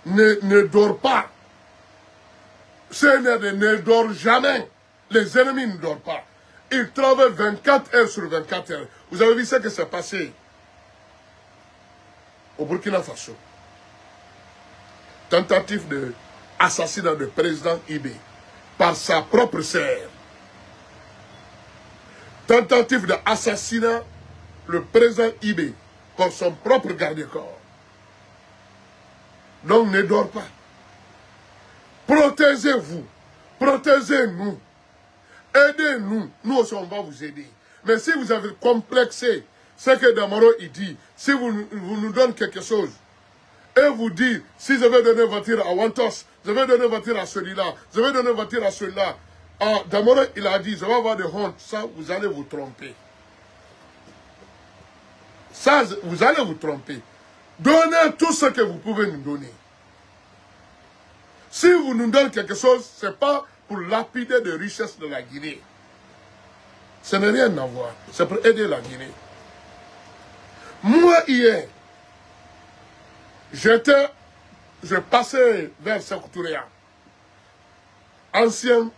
Ne dort pas. CNRD ne dort jamais. Les ennemis ne dorment pas. Ils travaillent 24 heures sur 24 heures. Vous avez vu ce qui s'est passé au Burkina Faso. Tentative d'assassinat du président Ibé par sa propre sœur. Tentative d'assassinat le président Ibé par son propre garde-corps. Donc ne dort pas. Protégez-vous. Protégez-nous. Aidez-nous. Nous aussi, on va vous aider. Mais si vous avez complexé ce que Damaro il dit, si vous nous donnez quelque chose, et vous dites, si je vais donner voiture à Wantos, je vais donner voiture à celui-là, je vais donner voiture à celui-là. Ah, Damaro, il a dit, je vais avoir des hontes. Ça, vous allez vous tromper. Ça, vous allez vous tromper. Donnez tout ce que vous pouvez nous donner. Si vous nous donnez quelque chose, ce n'est pas pour lapider les richesses de la Guinée. Ce n'est rien à voir. C'est pour aider la Guinée. Moi, hier, je passais vers Sekouturea. Ancien,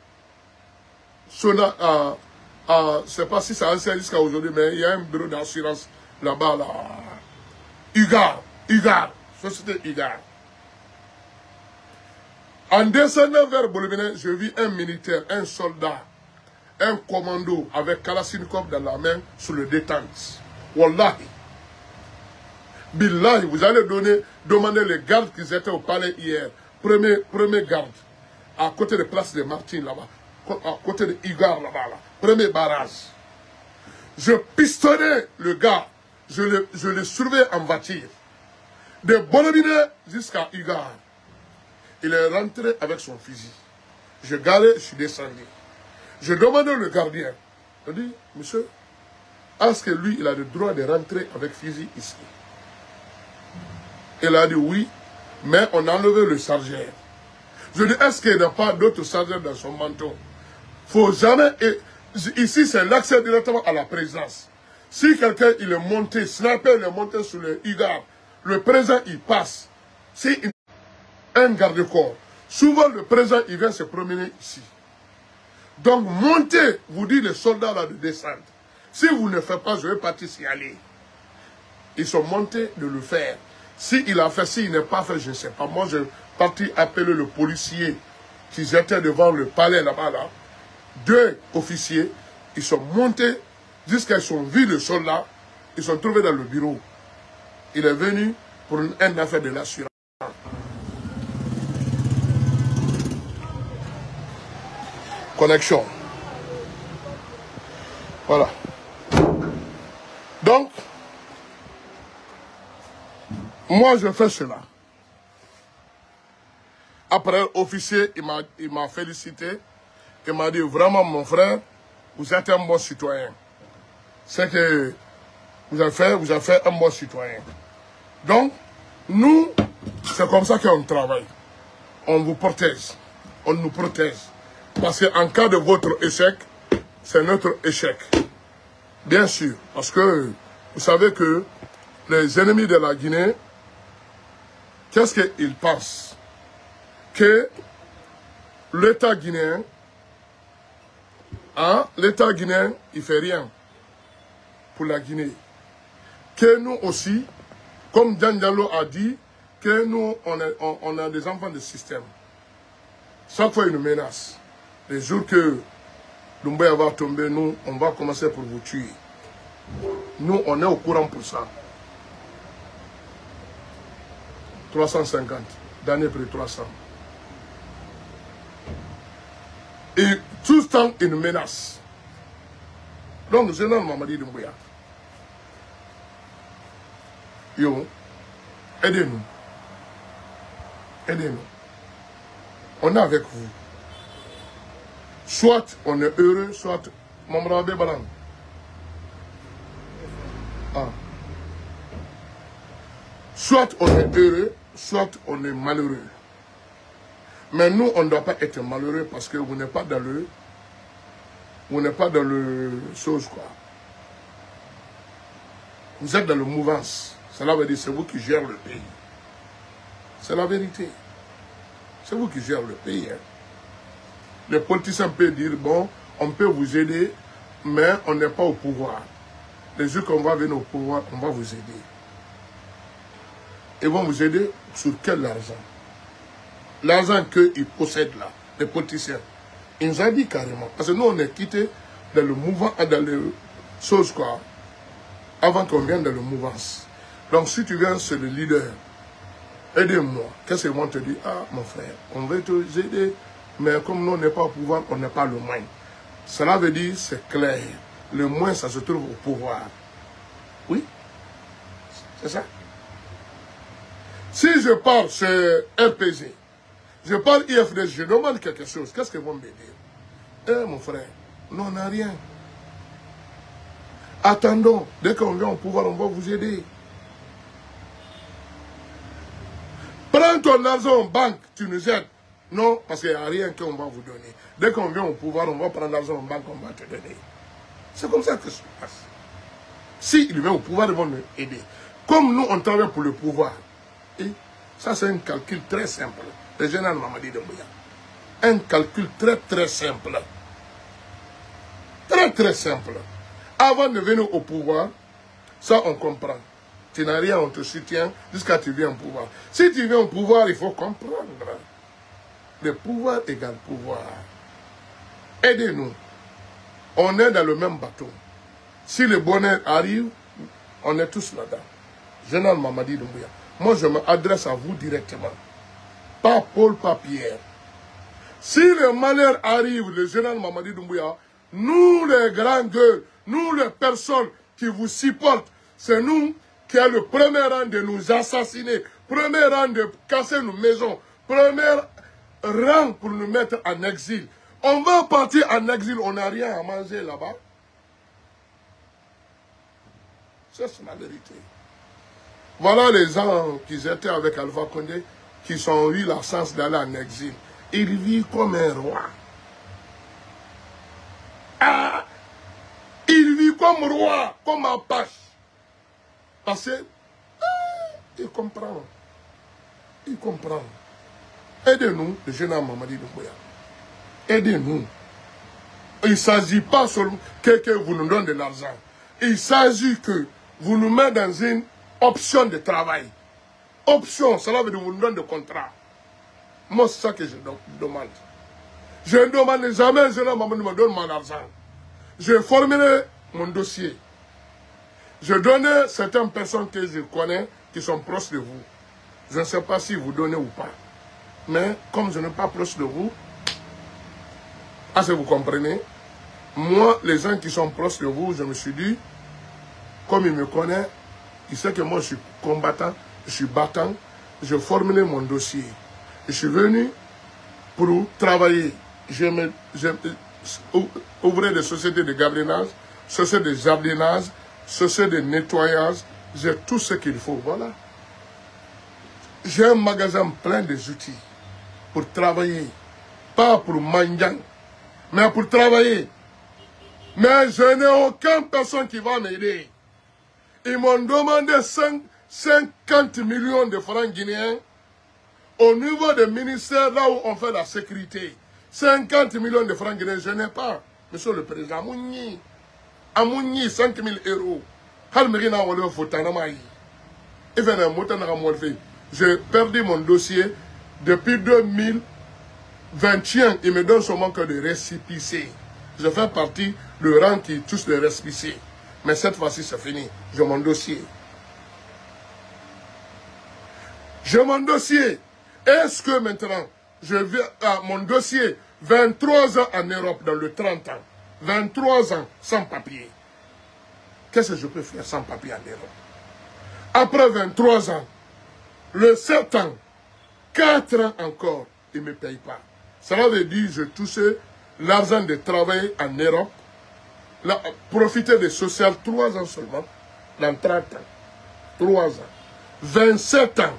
je ne sais pas si c'est ancien jusqu'à aujourd'hui, mais il y a un bureau d'assurance là-bas, là. Ugar, société Ugar. En descendant vers Bolivine, je vis un militaire, un soldat, un commando avec Kalashnikov dans la main sur le détente. Wallahi. Billahi, vous allez demander les gardes qui étaient au palais hier. Premier garde, à côté de place de Martin là-bas, à côté de Ugar là-bas, là. Premier barrage. Je pistonnais le gars, je le surveillais en voiture. De Bolivine jusqu'à Ugar. Il est rentré avec son fusil. Je garais, je suis descendu. Je demandais au gardien. Je dis, monsieur, est-ce que lui, il a le droit de rentrer avec fusil ici? Il a dit oui, mais on a enlevé le chargeur. Je dis, est-ce qu'il n'y a pas d'autre chargeur dans son manteau? Faut jamais... Ici, c'est l'accès directement à la présidence. Si quelqu'un, il est monté, sniper, il est monté sur le Ugar, le président, il passe. Si un garde-corps, souvent le président, il vient se promener ici. Donc, montez, vous dites les soldats là de descendre. Si vous ne faites pas, je vais partir s'y aller. Ils sont montés de le faire. S'il a fait, s'il n'est pas fait, je ne sais pas. Moi, je parti appeler le policier qui était devant le palais là-bas, là. 2 officiers, ils sont montés jusqu'à ils ont vu le soldat. ils sont trouvés dans le bureau. Il est venu pour une affaire de l'assurance. Connexion. Voilà. Donc, moi je fais cela. Après, l'officier, il m'a félicité. Il m'a dit, vraiment mon frère, vous êtes un bon citoyen. C'est que vous avez fait un bon citoyen. Donc, nous, c'est comme ça qu'on travaille. On vous protège. On nous protège. Parce qu'en cas de votre échec, c'est notre échec. Bien sûr. Parce que vous savez que les ennemis de la Guinée, qu'est-ce qu'ils pensent? Que l'État guinéen, l'État guinéen, il ne fait rien pour la Guinée. Que nous aussi, comme Dan Diallo a dit, que nous, on a des enfants de système. Chaque fois, ils nous menacent. Les jours que Doumbouya va tomber, nous, on va commencer pour vous tuer. Nous, on est au courant pour ça. 350. D'année près 300. Et tout le temps, ils nous menacent. Donc, le général Mamadi Doumbouya, yo, aidez-nous. Aidez-nous. On est avec vous. Soit on est heureux, soit Mamrabe Balan. Soit on est heureux, soit on est malheureux. Mais nous, on ne doit pas être malheureux parce que vous n'êtes pas dans le... Vous n'êtes pas dans le... chose, quoi. Vous êtes dans le mouvance. Cela veut dire que c'est vous qui gérez le pays. C'est la vérité. C'est vous qui gérez le pays. Hein. Les politiciens peuvent dire, bon, on peut vous aider, mais on n'est pas au pouvoir. Les jours qu'on va venir au pouvoir, on va vous aider. Ils vont vous aider sur quel argent? L'argent qu'ils possèdent là, les politiciens. Ils nous ont dit carrément. Parce que nous, on est quittés dans le mouvement, dans les choses quoi, avant qu'on vienne dans le mouvance. Donc si tu viens, c'est le leader. Aidez-moi. Qu'est-ce qu'ils vont te dire? Ah, mon frère, on veut te aider, mais comme nous, on n'est pas au pouvoir, on n'est pas le moins. Cela veut dire, c'est clair. Le moins, ça se trouve au pouvoir. Oui? C'est ça? Si je parle chez RPG, je parle IFD, je demande quelque chose, qu'est-ce qu'ils vont me dire? Eh, mon frère, nous, on n'a rien. Attendons, dès qu'on vient au pouvoir, on va vous aider. Prends ton argent en banque, tu nous aides. Non, parce qu'il n'y a rien qu'on va vous donner. Dès qu'on vient au pouvoir, on va prendre l'argent en banque, on va te donner. C'est comme ça que ça se passe. S'ils viennent au pouvoir, ils vont nous aider. Comme nous, on travaille pour le pouvoir. Et ça, c'est un calcul très simple. Le général Mamadi Doumbouya. Un calcul très, très simple. Très, très simple. Avant de venir au pouvoir, ça, on comprend. Tu n'as rien, on te soutient jusqu'à ce que tu viennes au pouvoir. Si tu viens au pouvoir, il faut comprendre. Le pouvoir égale pouvoir. Aidez-nous. On est dans le même bateau. Si le bonheur arrive, on est tous là-dedans. Général Mamadi Doumbouya. Moi, je m'adresse à vous directement. Pas Paul, pas Pierre. Si le malheur arrive, le général Mamadi Doumbouya, nous les grands gueules, nous les personnes qui vous supportent, c'est nous qui avons le premier rang de nous assassiner, premier rang de casser nos maisons, premier rang pour nous mettre en exil. On va partir en exil, on n'a rien à manger là-bas. C'est la vérité. Voilà les gens qui étaient avec Alpha Condé, qui ont eu la chance d'aller en exil. Il vit comme un roi. Ah, il vit comme roi, comme Apache. Parce que, il comprend. Il comprend. Aidez-nous, le jeune homme Mamadi Doumbouya. Aidez-nous. Il ne s'agit pas seulement que vous nous donnez de l'argent. Il s'agit que vous nous mettez dans une option de travail. Option, cela veut dire que vous nous donnez de contrat. Moi, c'est ça que je demande. Je ne demande jamais, je ne me donne mon argent. Je formulerai mon dossier. Je donnais certaines personnes que je connais qui sont proches de vous. Je ne sais pas si vous donnez ou pas. Mais comme je n'ai pas proche de vous, est-ce que vous comprenez? Moi, les gens qui sont proches de vous, je me suis dit, comme il me connaît, il sait que moi je suis combattant, je suis battant, je formulais mon dossier. Je suis venu pour travailler. J'ai ouvert des sociétés de gardiennage, sociétés de jardinage, sociétés de nettoyage, j'ai tout ce qu'il faut, voilà. J'ai un magasin plein d'outils pour travailler, pas pour manger, mais pour travailler. Mais je n'ai aucune personne qui va m'aider. Ils m'ont demandé 50 millions de francs guinéens au niveau des ministères là où on fait la sécurité. 50 millions de francs guinéens, je n'ai pas. Monsieur le Président, Amouni, 5 000 euros. J'ai perdu mon dossier depuis 2021. Il me donne seulement que de récépissés. Je fais partie du rang qui touche les récépissés. Mais cette fois-ci, c'est fini. J'ai mon dossier. J'ai mon dossier. Est-ce que maintenant, je vais à mon dossier, 23 ans en Europe, dans le 30 ans, 23 ans sans papier. Qu'est-ce que je peux faire sans papier en Europe? Après 23 ans, le 7 ans, 4 ans encore, ils ne me payent pas. Cela veut dire que je touchais l'argent de travail en Europe, profiter des sociales 3 ans seulement, dans 30 ans. 3 ans. 27 ans,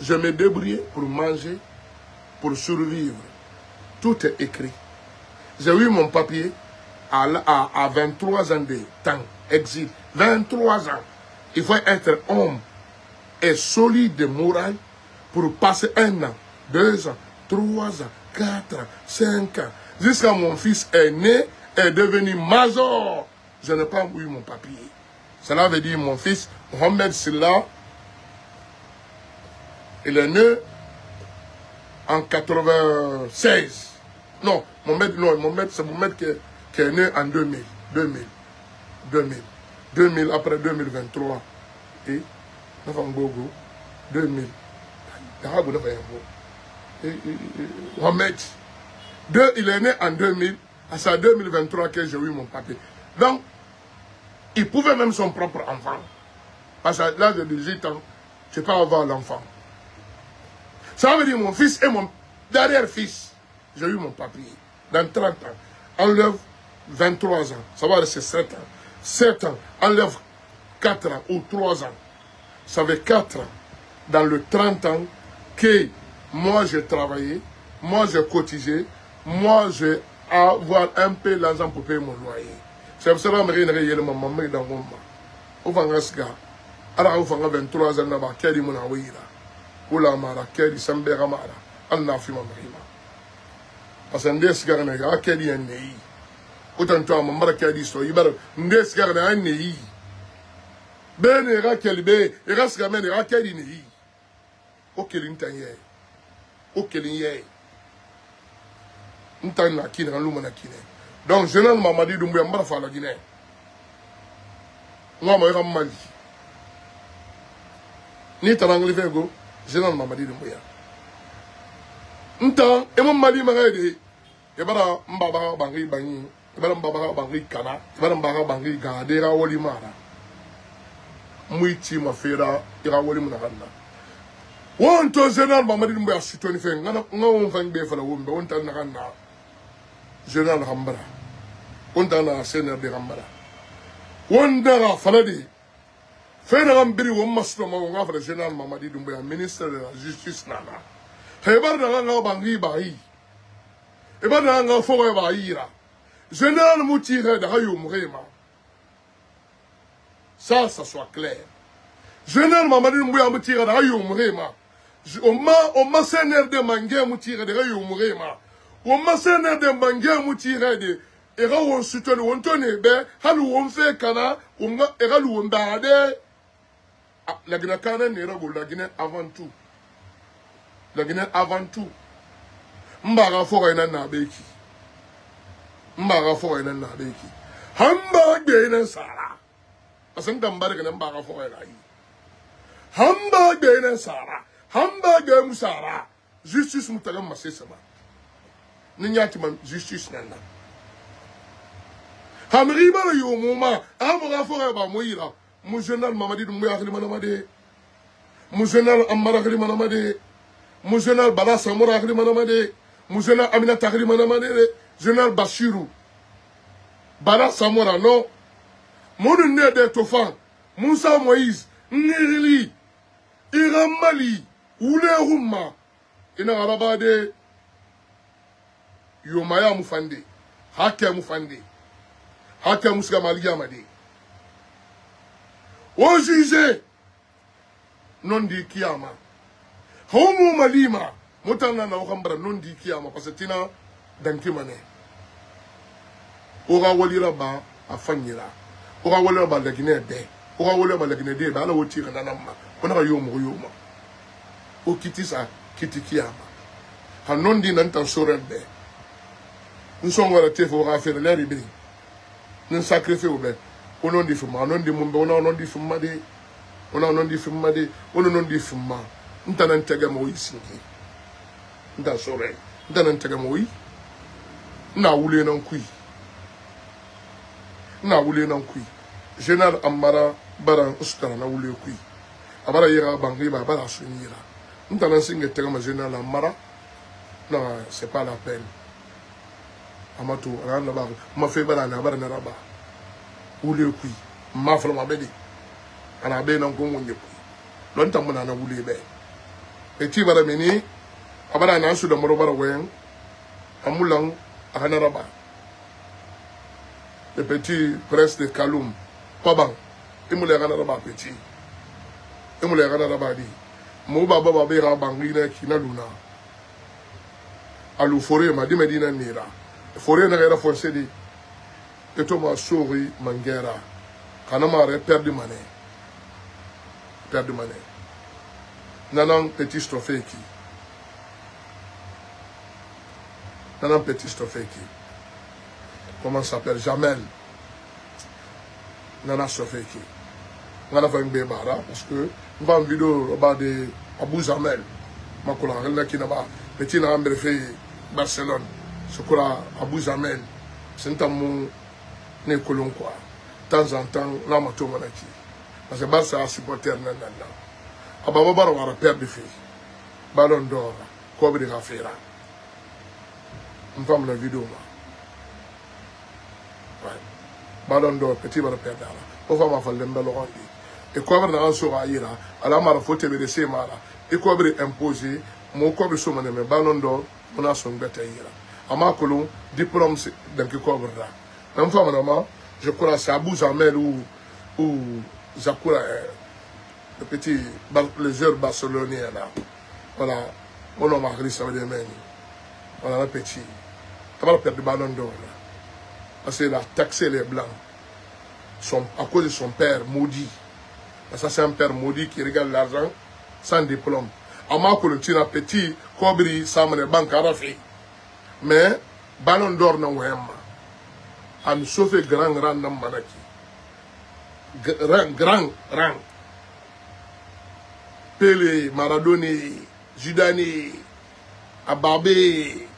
je me débrouillais pour manger, pour survivre. Tout est écrit. J'ai eu mon papier à 23 ans de temps, exil. 23 ans. Il faut être homme et solide de morale pour passer 1 an, 2 ans, 3 ans, 4 ans, 5 ans. Jusqu'à mon fils est né, est devenu major. Je n'ai pas eu mon papier. Cela veut dire mon fils, Mohamed Silla, il est né en 96. Non, c'est Mohamed qui est né en 2000. 2000 après 2023. Et 2000. Mohamed. Il est né en 2000. C'est en 2023 que j'ai eu mon papier. Donc, il pouvait même son propre enfant. Parce qu'à l'âge de 18 ans, je ne peux pas avoir l'enfant. Ça veut dire mon fils et mon derrière-fils. J'ai eu mon papier. Dans 30 ans, enlève 23 ans. Ça va rester 7 ans. 7 ans, enlève 4 ans ou 3 ans. Ça fait 4 ans. Dans le 30 ans, que moi j'ai travaillé, moi j'ai cotisé, moi j'ai avoir un peu l'argent pour payer mon loyer. C'est pour ça que je me suis dit, je me suis dit, ala au fanga 23 ans na ba kedi muna wira ula mara kedi sambera mara anna fi mamrima parce que ndes gara na ga kedi nei utan to ma mara kedi so ibar ndes gara na nei bene ga kedi be ga sga men ga kedi nei o kedi ntanye o kedi ye ntan na kina lu mana kine donc général Mamadi Doumbouya mbara fa la Guinée ngoma ga Mali ni tanangli fego général Mamadi Doumbouya ntan emo Mali magade e bara mbaba bangi bangi e bara mbaba bangi kana e bara mbaba bangi gadera woli mara muiti mafera ira woli munaganda wonto général Mamadi Doumbouya sitoni fe ngana ngawon fan be fala wombe wonta nakanda général Hambara wonta na senior de Hambara wonda faladi Fédéral Biri ou Mastoma ou Ngafre Général Mamadi Doumbouya, ministre de la Justice Nana. Hébar Nanga Bangi Bahi. Hébar Nanga Forêt Bahira. Général Moutire de Hayou Mourema. Ça soit clair. Général Mamadi Doumbouya Moutire de Hayou Mourema. On m'a sénère de Mangué Moutire de Hayou Mourema. On m'a sénère de Mangué Moutire de. Era on soutient le Wontone, ben, Halou on fait Kana, on a Eralou on bade. La Guinée n'est pas la Guinée avant tout. La Guinée avant tout. Mbara fora ina na beki. Mbara fora ina na beki. Hamba gbe ina sara. asan dambare kana mbaga fo ela yi hamba gene sara hamba ge musara justice mutaga masesama ninyati man justice nana hamriba le yomuma amura fo ba moyira mu journal mamadi dum ya khali manamade mu journal amara khali manamade mu journal bala samura khali manamade mu journal amina takhli manamade journal bashiru bala samura no monu ne de tofan Moussa Moïse ngirili iramali ule rumma ina arabade yomaya mufande hake mufande hake musga maliya made o juge non di kiyama homo malima mutana na okambara non di kiyama parce que tina danki mane o ga walira ba afanyira o ga walira ba lagine be o ga walira ba lagine de ba la woti kana namma kona ga yomo yoma o kitisa kitikiyama hanon di nan tan sorende nson wala tefo ga faire l'air ibri nun sacrifice obe onon di fuma onon di mumbe onon di fuma de onon di fuma de onon di fuma ntanan tega mo isinki nda sore ntanan tega mo yi na wule nan kui general amara baran ustara na wule kui abara yira bangi ba bara sunira ntanan singe tega ma general amara non c'est pas la peine amatu rana ba ma fe bara na bara na raba wule kui ma fala ma bedi ana be nan ko wonye kui don tamuna na wule be e ti bara meni abara na su da moro bara wen amulang akana raba le petit prince de Kaloum pabang imule akana raba petit imule akana raba di mo baba be ra bangi na kina luna alu forêt ma di medina nira forêt na era forcé di et Thomas Sori Mangera kanama re perdu mané nanan petit stofeki comment ça s'appelle Jamel nana stofeki ngana fa ngbe bara parce que on va en vidéo ba de Abou Jamel makola rela kinaba petit na ambre fait Barcelone je crois Abou Jamel c'est un mot ne colon quoi temps en temps la mato manaki parce que Barça supporter nanana ababa bara wara perdre fi ballon d'or ko bi ga fera on femme la vidéo là ouais ballon d'or petit bara perdre là on va ma falle mbelo rondi et ko bi na so ayira ala mara faut te be de mara et ko bi imposer mo ko bi so mané mais ballon d'or on a son beta ayira ama kolon diplôme donc ko bi là même femme normalement je crois c'est Abou Jamel ou Zakura le petit le joueur barcelonien là voilà on a marqué ça de main voilà le petit ça va perdre le ballon d'or là parce qu'il a taxé les blancs à cause de son père maudit parce que c'est un père maudit qui regarde l'argent sans diplôme à Marco le tira petit cobri ça me banque à rafi mais ballon d'or non wema à nous sauver grand dans manaki grand Pelé, Maradona, Zidane, Ababé,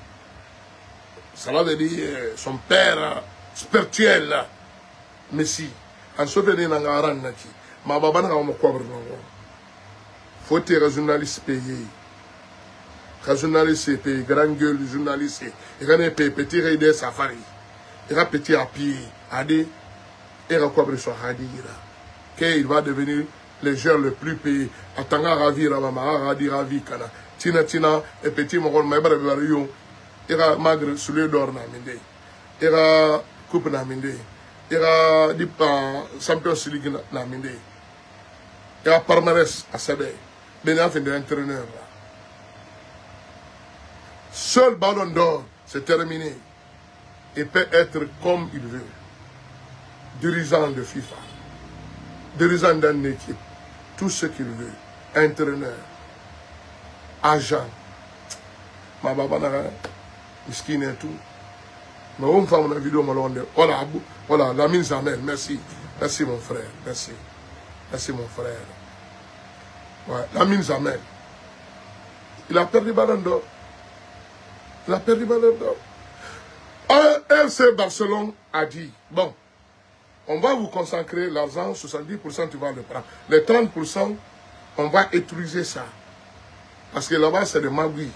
ça veut dire son père spirituel, Messi. En souvenir d'un grand naki, ma baba n'a pas couvert non. Faut être journaliste payé, journaliste payé, grand gueule journaliste, il y a petit raider safari, il y a petit à pied, adé, et recouvre son hadira, qu'il va devenir les joueurs les plus payés. Atanga ravi ramama radi ravi kana tina et petit mongol maibara bariyo ira magre soulé d'or na minde ira coupe na minde ira dipa Champions League na minde ira palmarès à saber bena fin de l'entraîneur là seul ballon d'or c'est terminé il peut être comme il veut dirigeant de FIFA dirigeant d'une équipe tout ce qu'il veut, entraîneur, agent, ma baba n'a miskin et tout. Mais on fait une vidéo malonde. Voilà, la mine Jamel, merci. Merci mon frère, merci. Merci mon frère. Ouais, Lamine Jamel. Il a perdu Ballon d'Or. Il a perdu Ballon d'Or. FC Barcelone a dit, bon, on va vous consacrer l'argent, 70% tu vas le prendre. Les 30%, on va utiliser ça. Parce que là-bas, c'est de magouilles.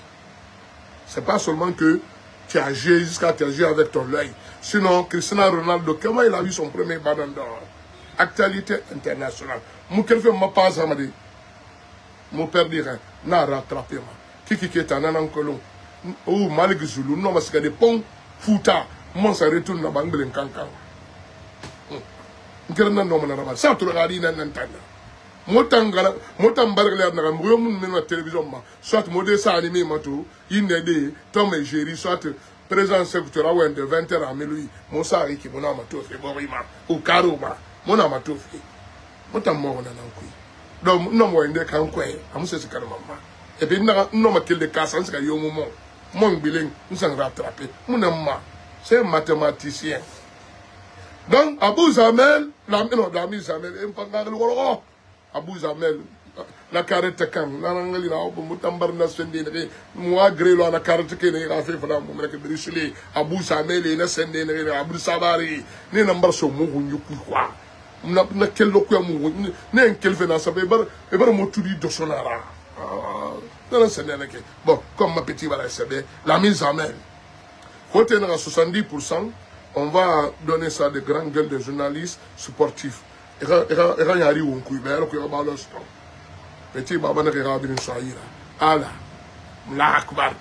C'est pas seulement que tu as joué jusqu'à tu as joué avec ton œil. Sinon, Cristiano Ronaldo, comment il a eu son premier Ballon d'Or? Actualité internationale. Mon quelqu'un m'a pas dit. Mon père dirait, n'a rattrapé moi. Qui est un anan colon. Ou Malik Zulu, non, parce que des ponts, Fouta, moi ça retourne dans Bangle Kankan. Ça, tu regardes, il y a un interne. Motan bargler na mbuyo mun na télévision ma soit modé ça animé matou inede Tom et Jerry soit présent secteur ouais de 20h à minuit mon ça qui mon amato fait borima ou karuma mon amato fait motan mo na nankui donc non mo inde kan kwe amuse se karama ma et puis na non ma kel de casse ça yo moment mon biling nous s'en rattraper mon ma c'est mathématicien donc Abou Zamel l'ami Zamel et pas le Abou Zamel, la carrette kan, la nangali na obo mutambar na sende ne, moi grelo la carrette ke ne rafe fana mo meke brisule, Abou Zamel ne sende ne Abou Sabari, ne nambar so mo hunyu kwa. Na kello ko mo ne en kelfe na sabe bar mo tudi do sonara. Dans sende ne ke. Bon, comme ma petite va la saber, la mise en main. Faut tenir à 70%, on va donner ça à des grandes gueules de journalistes sportifs. Yari wonku bero ko ba lo sto petit baba na ga bin saira ala Allah akbar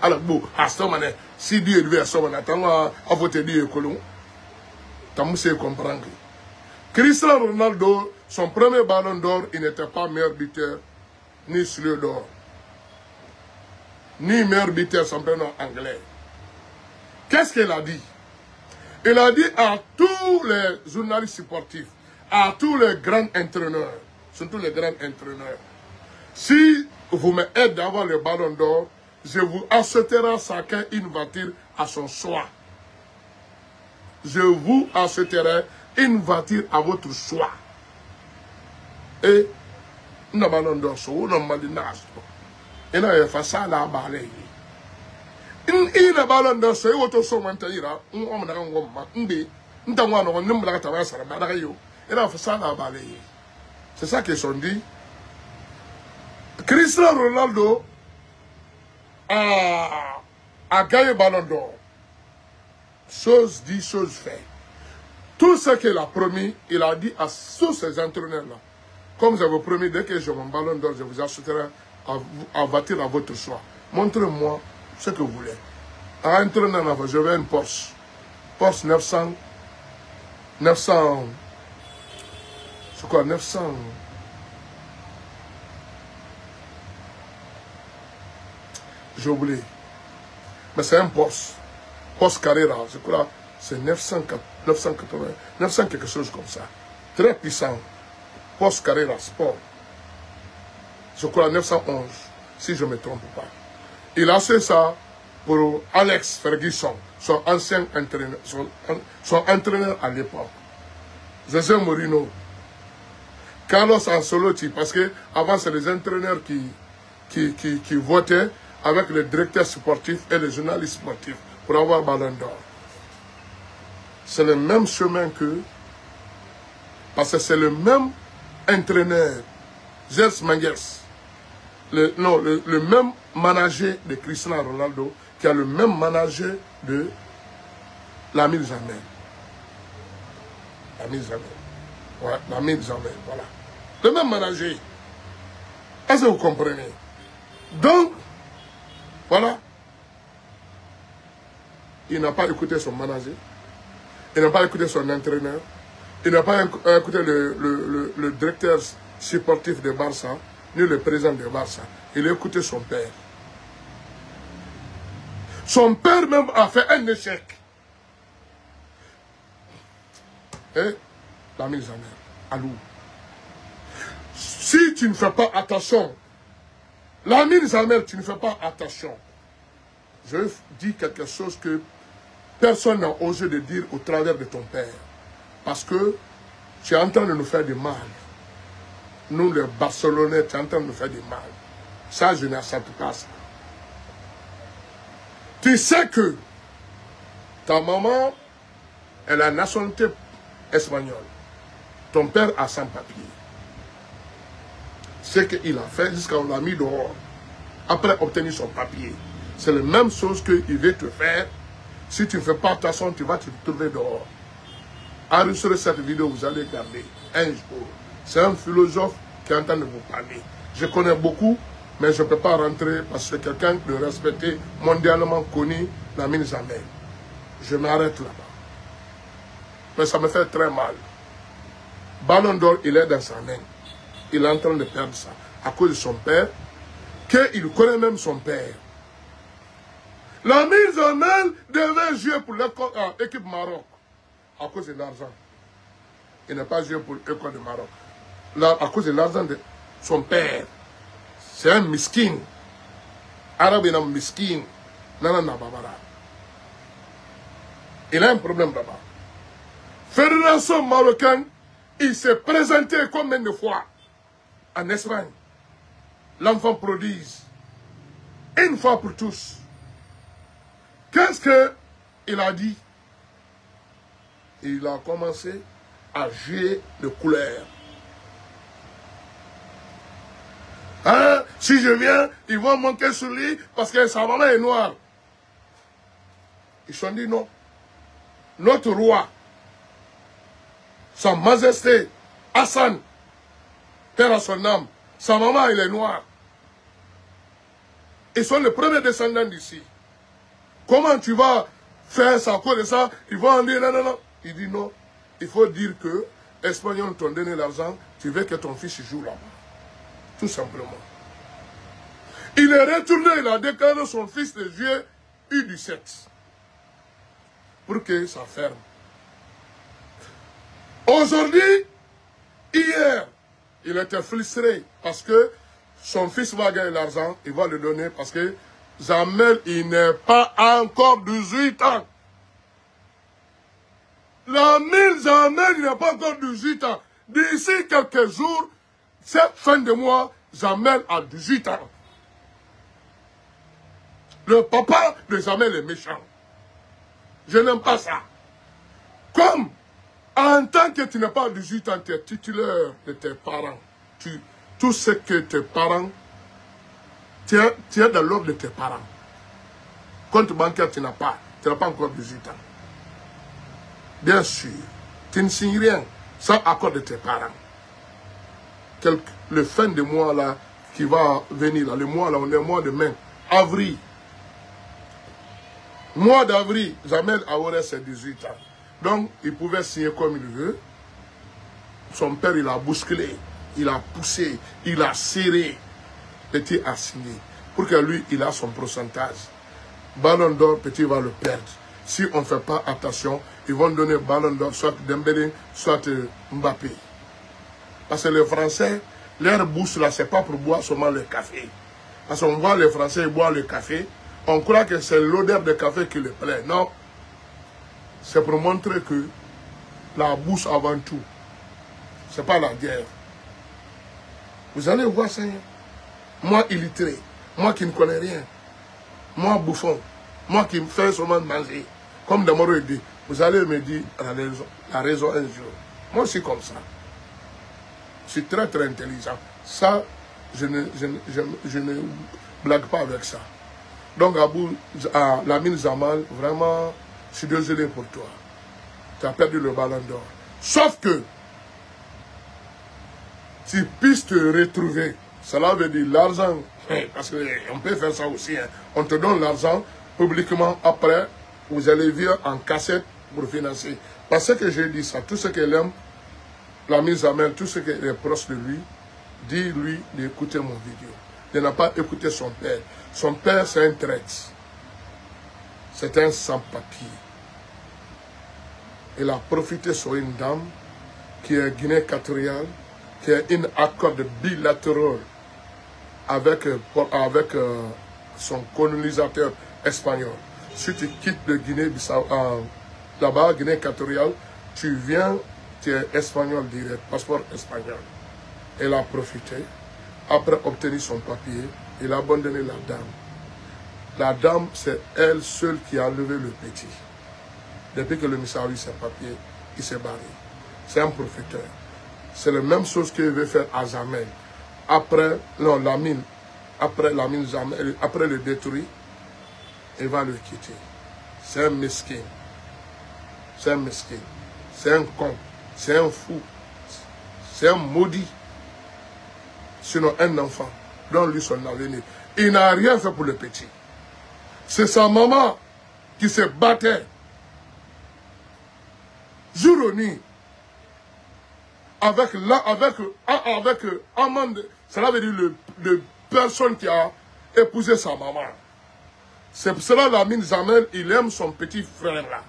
ala bo hasta mané si Dieu devait so na tanga avote Dieu kolon tamu se comprendre Cristiano Ronaldo son premier ballon d'or il n'était pas meilleur buteur ni sleur d'or ni meilleur buteur championnat anglais. Qu'est-ce qu'il a dit? Il a dit à tous les journalistes sportifs, à tous les grands entraîneurs, surtout les grands entraîneurs, si vous m'aidez à avoir le ballon d'or, je vous achèterai chacun une voiture à son choix. Je vous achèterai une voiture à votre choix. Et, nous avons ballon d'or, nous avons mal de nas. Et nous avons fait ça là, balai. Il a ballon d'or, c'est autre chose maintenant. On a un homme, c'est ça qu'ils ont dit. Cristiano Ronaldo a gagné ballon d'or. Chose dit, chose fait. Tout ce qu'il a promis, il a dit à tous ces entraîneurs-là. Comme j'avais promis, dès que j'ai mon ballon d'or, je vous achèterai à voiture à votre choix. Montrez-moi ce que vous voulez. À un entraîneur, je veux une Porsche. Porsche 900. C'est quoi 900? J'ai oublié. Mais c'est un Porsche. Porsche Carrera. Je crois c'est 980. 900 quelque chose comme ça. Très puissant. Porsche Carrera Sport. Je crois 911. Si je ne me trompe pas. Il a fait ça pour Alex Ferguson, son ancien entraîneur, son entraîneur à l'époque. José Mourinho, Carlos Ancelotti, parce que avant c'est les entraîneurs qui votaient avec les directeurs sportifs et les journalistes sportifs pour avoir ballon d'or. C'est le même chemin que, parce que c'est le même entraîneur, Gers Menges, le même manager de Cristiano Ronaldo, qui a le même manager de Lamine Jamel. Lamine Jamel. Ouais, Lamine Jamel, voilà. Le même manager. Est-ce que vous comprenez? Donc, voilà. Il n'a pas écouté son manager. Il n'a pas écouté son entraîneur. Il n'a pas écouté le directeur sportif de Barça, ni le président de Barça. Il a écouté son père. Son père même a fait un échec. Et Lamine Jamel, Alou. Si tu ne fais pas attention, Lamine Jamel, tu ne fais pas attention. Je dis quelque chose que personne n'a osé de dire au travers de ton père. Parce que tu es en train de nous faire du mal. Nous, les Barcelonais, tu es en train de nous faire du mal. Ça, je n'accepte pas ça. Tu sais que ta maman, elle a la nationalité espagnole. Ton père a sans papier. Ce qu'il a fait jusqu'à on l'a mis dehors. Après obtenir son papier. C'est la même chose qu'il veut te faire. Si tu ne fais pas attention, tu vas te trouver dehors. Enregistrez cette vidéo, vous allez garder un jour. C'est un philosophe qui est en train de vous parler. Je connais beaucoup, mais je ne peux pas rentrer parce que quelqu'un de respecté, mondialement connu, Lamine Zamel. Je m'arrête là-bas. Mais ça me fait très mal. Ballon d'Or, il est dans sa main. Il est en train de perdre ça. À cause de son père, qu'il connaît même son père. Lamine Zamel devait jouer pour l'équipe Maroc. À cause de l'argent. Il n'a pas joué pour l'école de Maroc. Là, à cause de l'argent de son père. C'est un miskin. Arabe est un miskin. Il a un problème là-bas. Fédération marocaine, il s'est présenté combien de fois en Espagne. L'enfant prodige. Une fois pour tous. Qu'est-ce qu'il a dit? Il a commencé à jouer de couleurs. Hein? Si je viens, ils vont manquer sur lui parce que sa maman est noire. Ils se sont dit non. Notre roi, sa majesté, Hassan, père à son âme, sa maman, elle est noire. Ils sont les premiers descendants d'ici. Comment tu vas faire ça à cause de ça? Ils vont en dire non, non, non. Il dit non. Il faut dire que les Espagnols t'ont donné l'argent, tu veux que ton fils joue là-bas. Tout simplement. Il est retourné, il a déclaré son fils de jouer U17. Pour que ça ferme. Aujourd'hui, hier, il était frustré parce que son fils va gagner l'argent, il va le donner parce que Zamel, il n'est pas encore 18 ans. Lamine Zamel, il n'a pas encore 18 ans. D'ici quelques jours, cette fin de mois, Zamel a 18 ans. Le papa de Zamel est méchant. Je n'aime pas ça. Comme, en tant que tu n'as pas 18 ans, tu es titulaire de tes parents. Tout ce que tes parents, tu es dans l'ordre de tes parents. Compte bancaire, tu n'as pas encore 18 ans. Bien sûr, tu ne signes rien sans accord de tes parents. Le fin de mois là, qui va venir, là, le mois là, on est le mois de mai, avril. Mois d'avril, Zamel aurait ses 18 ans. Donc, il pouvait signer comme il veut. Son père, il a bousculé, il a poussé, il a serré. Petit a signé. Pour que lui, il a son pourcentage. Ballon d'Or, Petit va le perdre. Si on ne fait pas attention, ils vont donner Ballon d'Or, soit Dembélé, soit Mbappé. Parce que les Français, leur bouche là, c'est pas pour boire seulement le café. Parce qu'on voit les Français boire le café, on croit que c'est l'odeur de café qui les plaît. Non. C'est pour montrer que la bouche avant tout, c'est pas la guerre. Vous allez voir ça. Moi illettré, moi qui ne connais rien, moi bouffon, moi qui me fais seulement manger, comme Damaro dit, vous allez me dire la raison un jour. Moi je suis comme ça. Je suis très très intelligent. Ça, je ne blague pas avec ça. Donc Lamine Zamel, vraiment, je suis désolé pour toi. Tu as perdu le Ballon d'Or. Sauf que, tu puisses te retrouver. Cela veut dire l'argent, parce qu'on peut faire ça aussi. Hein. On te donne l'argent publiquement, après, vous allez vivre en cassette pour financer. Parce que j'ai dit ça, tout ce qu'elle aime, Lamine Zamel, tout ce qui est proche de lui, dis-lui d'écouter mon vidéo. De n'a pas écouté son père. Son père, c'est un traître. C'est un sans-papier. Il a profité sur une dame qui est Guinée équatoriale, qui a un accord bilatéral avec son colonisateur espagnol. Si tu quittes de Guinée, là-bas, Guinée équatoriale, tu viens qui est espagnol direct, passeport espagnol. Elle a profité. Après obtenir son papier, il a abandonné la dame. La dame, c'est elle seule qui a levé le petit. Depuis que le monsieur a eu ses papiers, il s'est barré. C'est un profiteur. C'est la même chose qu'il veut faire à Zamel. Après, non, la mine. Après la mine Zamel, après le détruit, il va le quitter. C'est un mesquin. C'est un mesquin. C'est un con. C'est un fou. C'est un maudit. Sinon, un enfant. Donne-lui son avenir. Il n'a rien fait pour le petit. C'est sa maman qui se battait jour et nuit avec amende. Cela veut dire le personne qui a épousé sa maman. C'est pour cela la mine Zamel, il aime son petit frère là.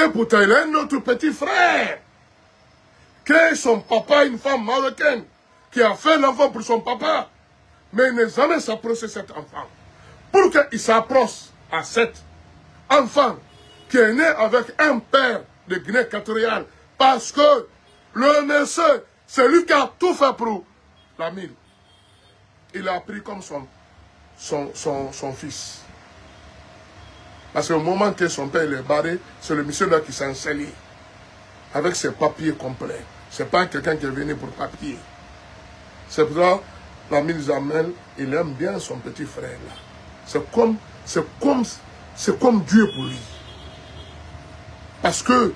Et pourtant, il a un autre petit frère. Qui est son papa, une femme marocaine, qui a fait l'enfant pour son papa. Mais il n'a jamais s'approché de cet enfant. Pour qu'il s'approche à cet enfant qui est né avec un père de Guinée équatoriale. Parce que le monsieur, c'est lui qui a tout fait pour la mine. Il a pris comme son fils. Parce qu'au moment que son père est barré, c'est le monsieur là qui s'est installé. Avec ses papiers complets. Ce n'est pas quelqu'un qui est venu pour papier. C'est pour ça, la mine Zamel, il aime bien son petit frère là. C'est comme Dieu pour lui. Parce que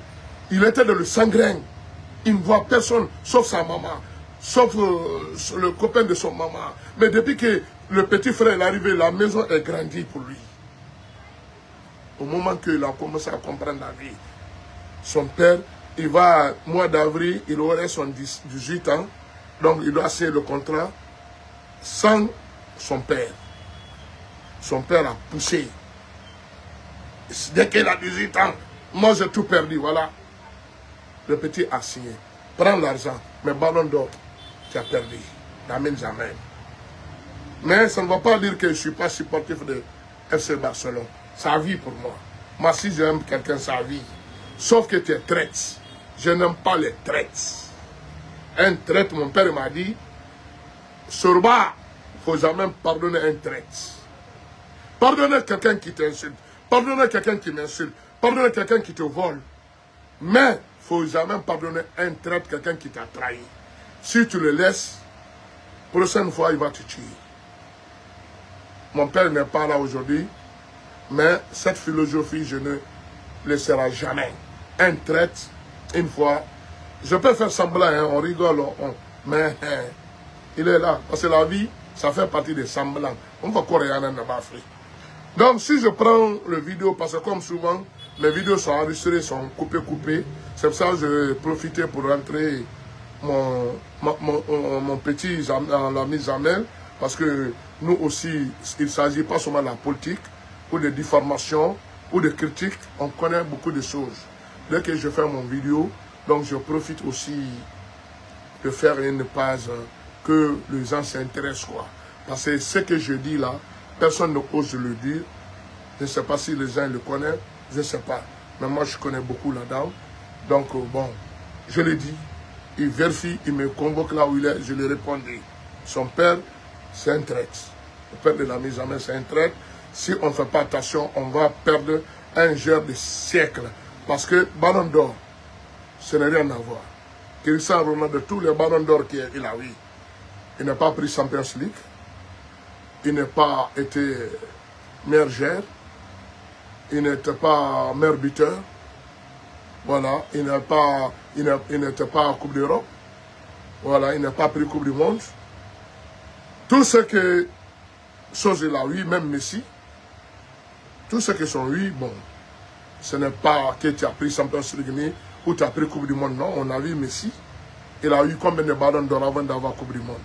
il était dans le sangrin. Il ne voit personne, sauf sa maman, sauf le copain de son maman. Mais depuis que le petit frère est arrivé, la maison est grandie pour lui. Au moment qu'il a commencé à comprendre la vie, son père, il va, mois d'avril, il aurait son 18 ans, donc il doit signer le contrat sans son père. Son père a poussé. Dès qu'il a 18 ans, moi j'ai tout perdu, voilà. Le petit a signé. Prends l'argent, mais ballon d'or, tu as perdu. N'amène jamais. Mais ça ne va pas dire que je ne suis pas supportif de FC Barcelone. Ça vit pour moi. Moi, si j'aime quelqu'un, ça vit. Sauf que tu es traite. Je n'aime pas les traites. Un traite, mon père m'a dit, Sorba, il ne faut jamais pardonner un traite. Pardonner quelqu'un qui t'insulte. Pardonner quelqu'un qui m'insulte. Pardonner quelqu'un qui te vole. Mais il ne faut jamais pardonner un traite, quelqu'un qui t'a trahi. Si tu le laisses, prochaine fois, il va te tuer. Mon père n'est pas là aujourd'hui, mais cette philosophie, je ne laisserai jamais. Un traite, une fois, je peux faire semblant, hein, on rigole, mais il est là. Parce que la vie, ça fait partie des semblants. On va courir en Afrique. Donc, si je prends le vidéo, parce que comme souvent, les vidéos sont enregistrées, sont coupées. C'est pour ça que je vais profiter pour rentrer mon petit l'ami Zamel. Parce que nous aussi, il ne s'agit pas seulement de la politique, ou de diffamation, ou de critique. On connaît beaucoup de choses. Dès que je fais mon vidéo, donc je profite aussi de faire une page que les gens s'intéressent, quoi. Parce que ce que je dis là, personne n'ose le dire. Je ne sais pas si les gens le connaissent, je ne sais pas. Mais moi, je connais beaucoup là-dedans. Donc, bon, je le dis. Il vérifie, il me convoque là où il est, je lui répondrai. Son père, c'est un traître. Le père de la mise en main, c'est un traître. Si on ne fait pas attention, on va perdre un genre de siècle. Parce que Ballon d'Or, ce n'est rien à voir. Cristiano Ronaldo, de tous les Ballons d'Or qu'il a eu, il n'a pas pris Champions League. Il n'a pas été meilleur joueur. Il n'était pas meilleur buteur. Voilà. Il n'était pas en Coupe d'Europe. Voilà. Il n'a pas pris Coupe du Monde. Tout ce que chose il a eu, même Messi, tout ce que sont eu, bon, ce n'est pas que tu as pris Champions League ou tu as pris Coupe du Monde. Non, on a vu Messi. Il a eu combien de ballons d'or avant d'avoir Coupe du Monde?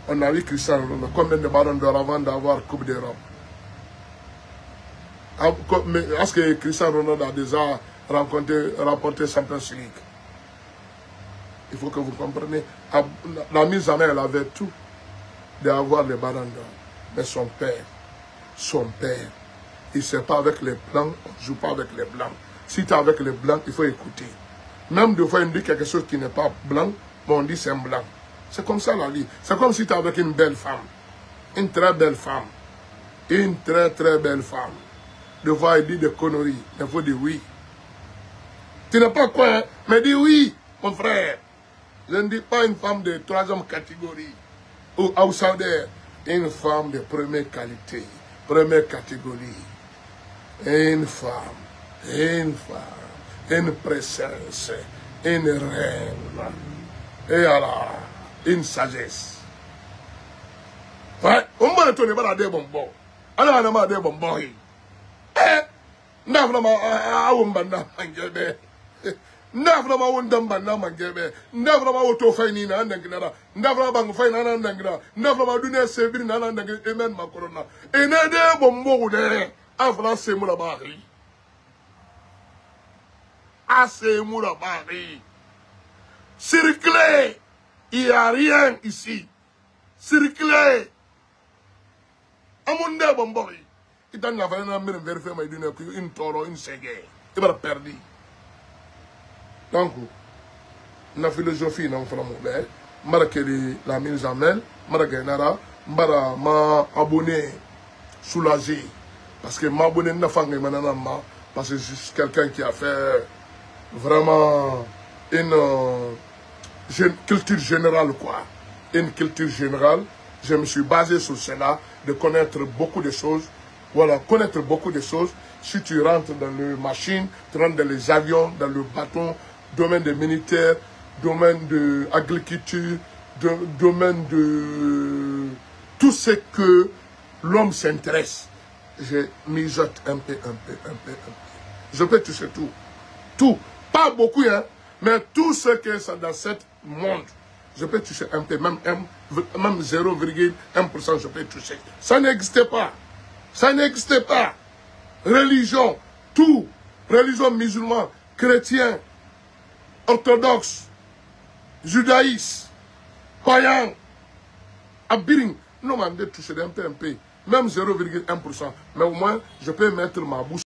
On a vu Cristiano Ronaldo, combien de ballons d'or avant d'avoir Coupe d'Europe? Est-ce que Cristiano Ronaldo a déjà remporté Champions League? Il faut que vous compreniez. La mise en main, elle avait tout d'avoir les ballons d'or. Mais son père, il ne sait pas avec les blancs, on ne joue pas avec les blancs. Si tu es avec les blancs, il faut écouter. Même des fois, on dit quelque chose qui n'est pas blanc, mais on dit c'est un blanc. C'est comme ça la vie. C'est comme si tu es avec une belle femme. Une très belle femme. Une très très belle femme. Des fois, il dit des conneries. Il faut dire oui. Tu n'es pas quoi, hein? Mais dis oui, mon frère. Je ne dis pas une femme de troisième catégorie. Ou outsider. Une femme de première qualité. Première catégorie. Une femme. Une princesse. Une reine. Et alors, une sagesse. Ouais, on va retourner par la des bonbons. Alors, on a des bonbons. Eh, n'a vraiment à Wumbanda Mangebe. N'a vraiment Wundambanda Mangebe. N'a vraiment Autofainina and Nangana. N'a vraiment Faina and Nangana. N'a vraiment Dunia Sevin and Nangana Macorona. Et n'a des bonbons there. Afra Semoulabari. Assez Moulabari. Circlez. Il n'y a rien ici. Circlez. Amunde bombori. Il t'a fait un peu de vérifier une toro, une ségué. Il va perdre. Donc, la philosophie, non, la mise en main, m'a abonné, soulagé. Parce que m'abonner n'a pas parce que c'est quelqu'un qui a fait vraiment une culture générale, quoi. Une culture générale. Je me suis basé sur cela, de connaître beaucoup de choses. Voilà, connaître beaucoup de choses. Si tu rentres dans les machines, tu rentres dans les avions, dans le bateau, domaine des militaires, domaine de l'agriculture, domaine de tout ce que l'homme s'intéresse. Je mijote un peu. Je peux toucher tout. Tout. Pas beaucoup, hein, mais tout ce que c'est dans ce monde. Je peux toucher un peu, même 0,1%, je peux toucher. Ça n'existait pas. Ça n'existait pas. Religion, tout. Religion musulmane, chrétien, orthodoxe, judaïsme, païen, abiring. Non, mais je toucher un peu. Même 0,1%. Mais au moins, je peux mettre ma bouche.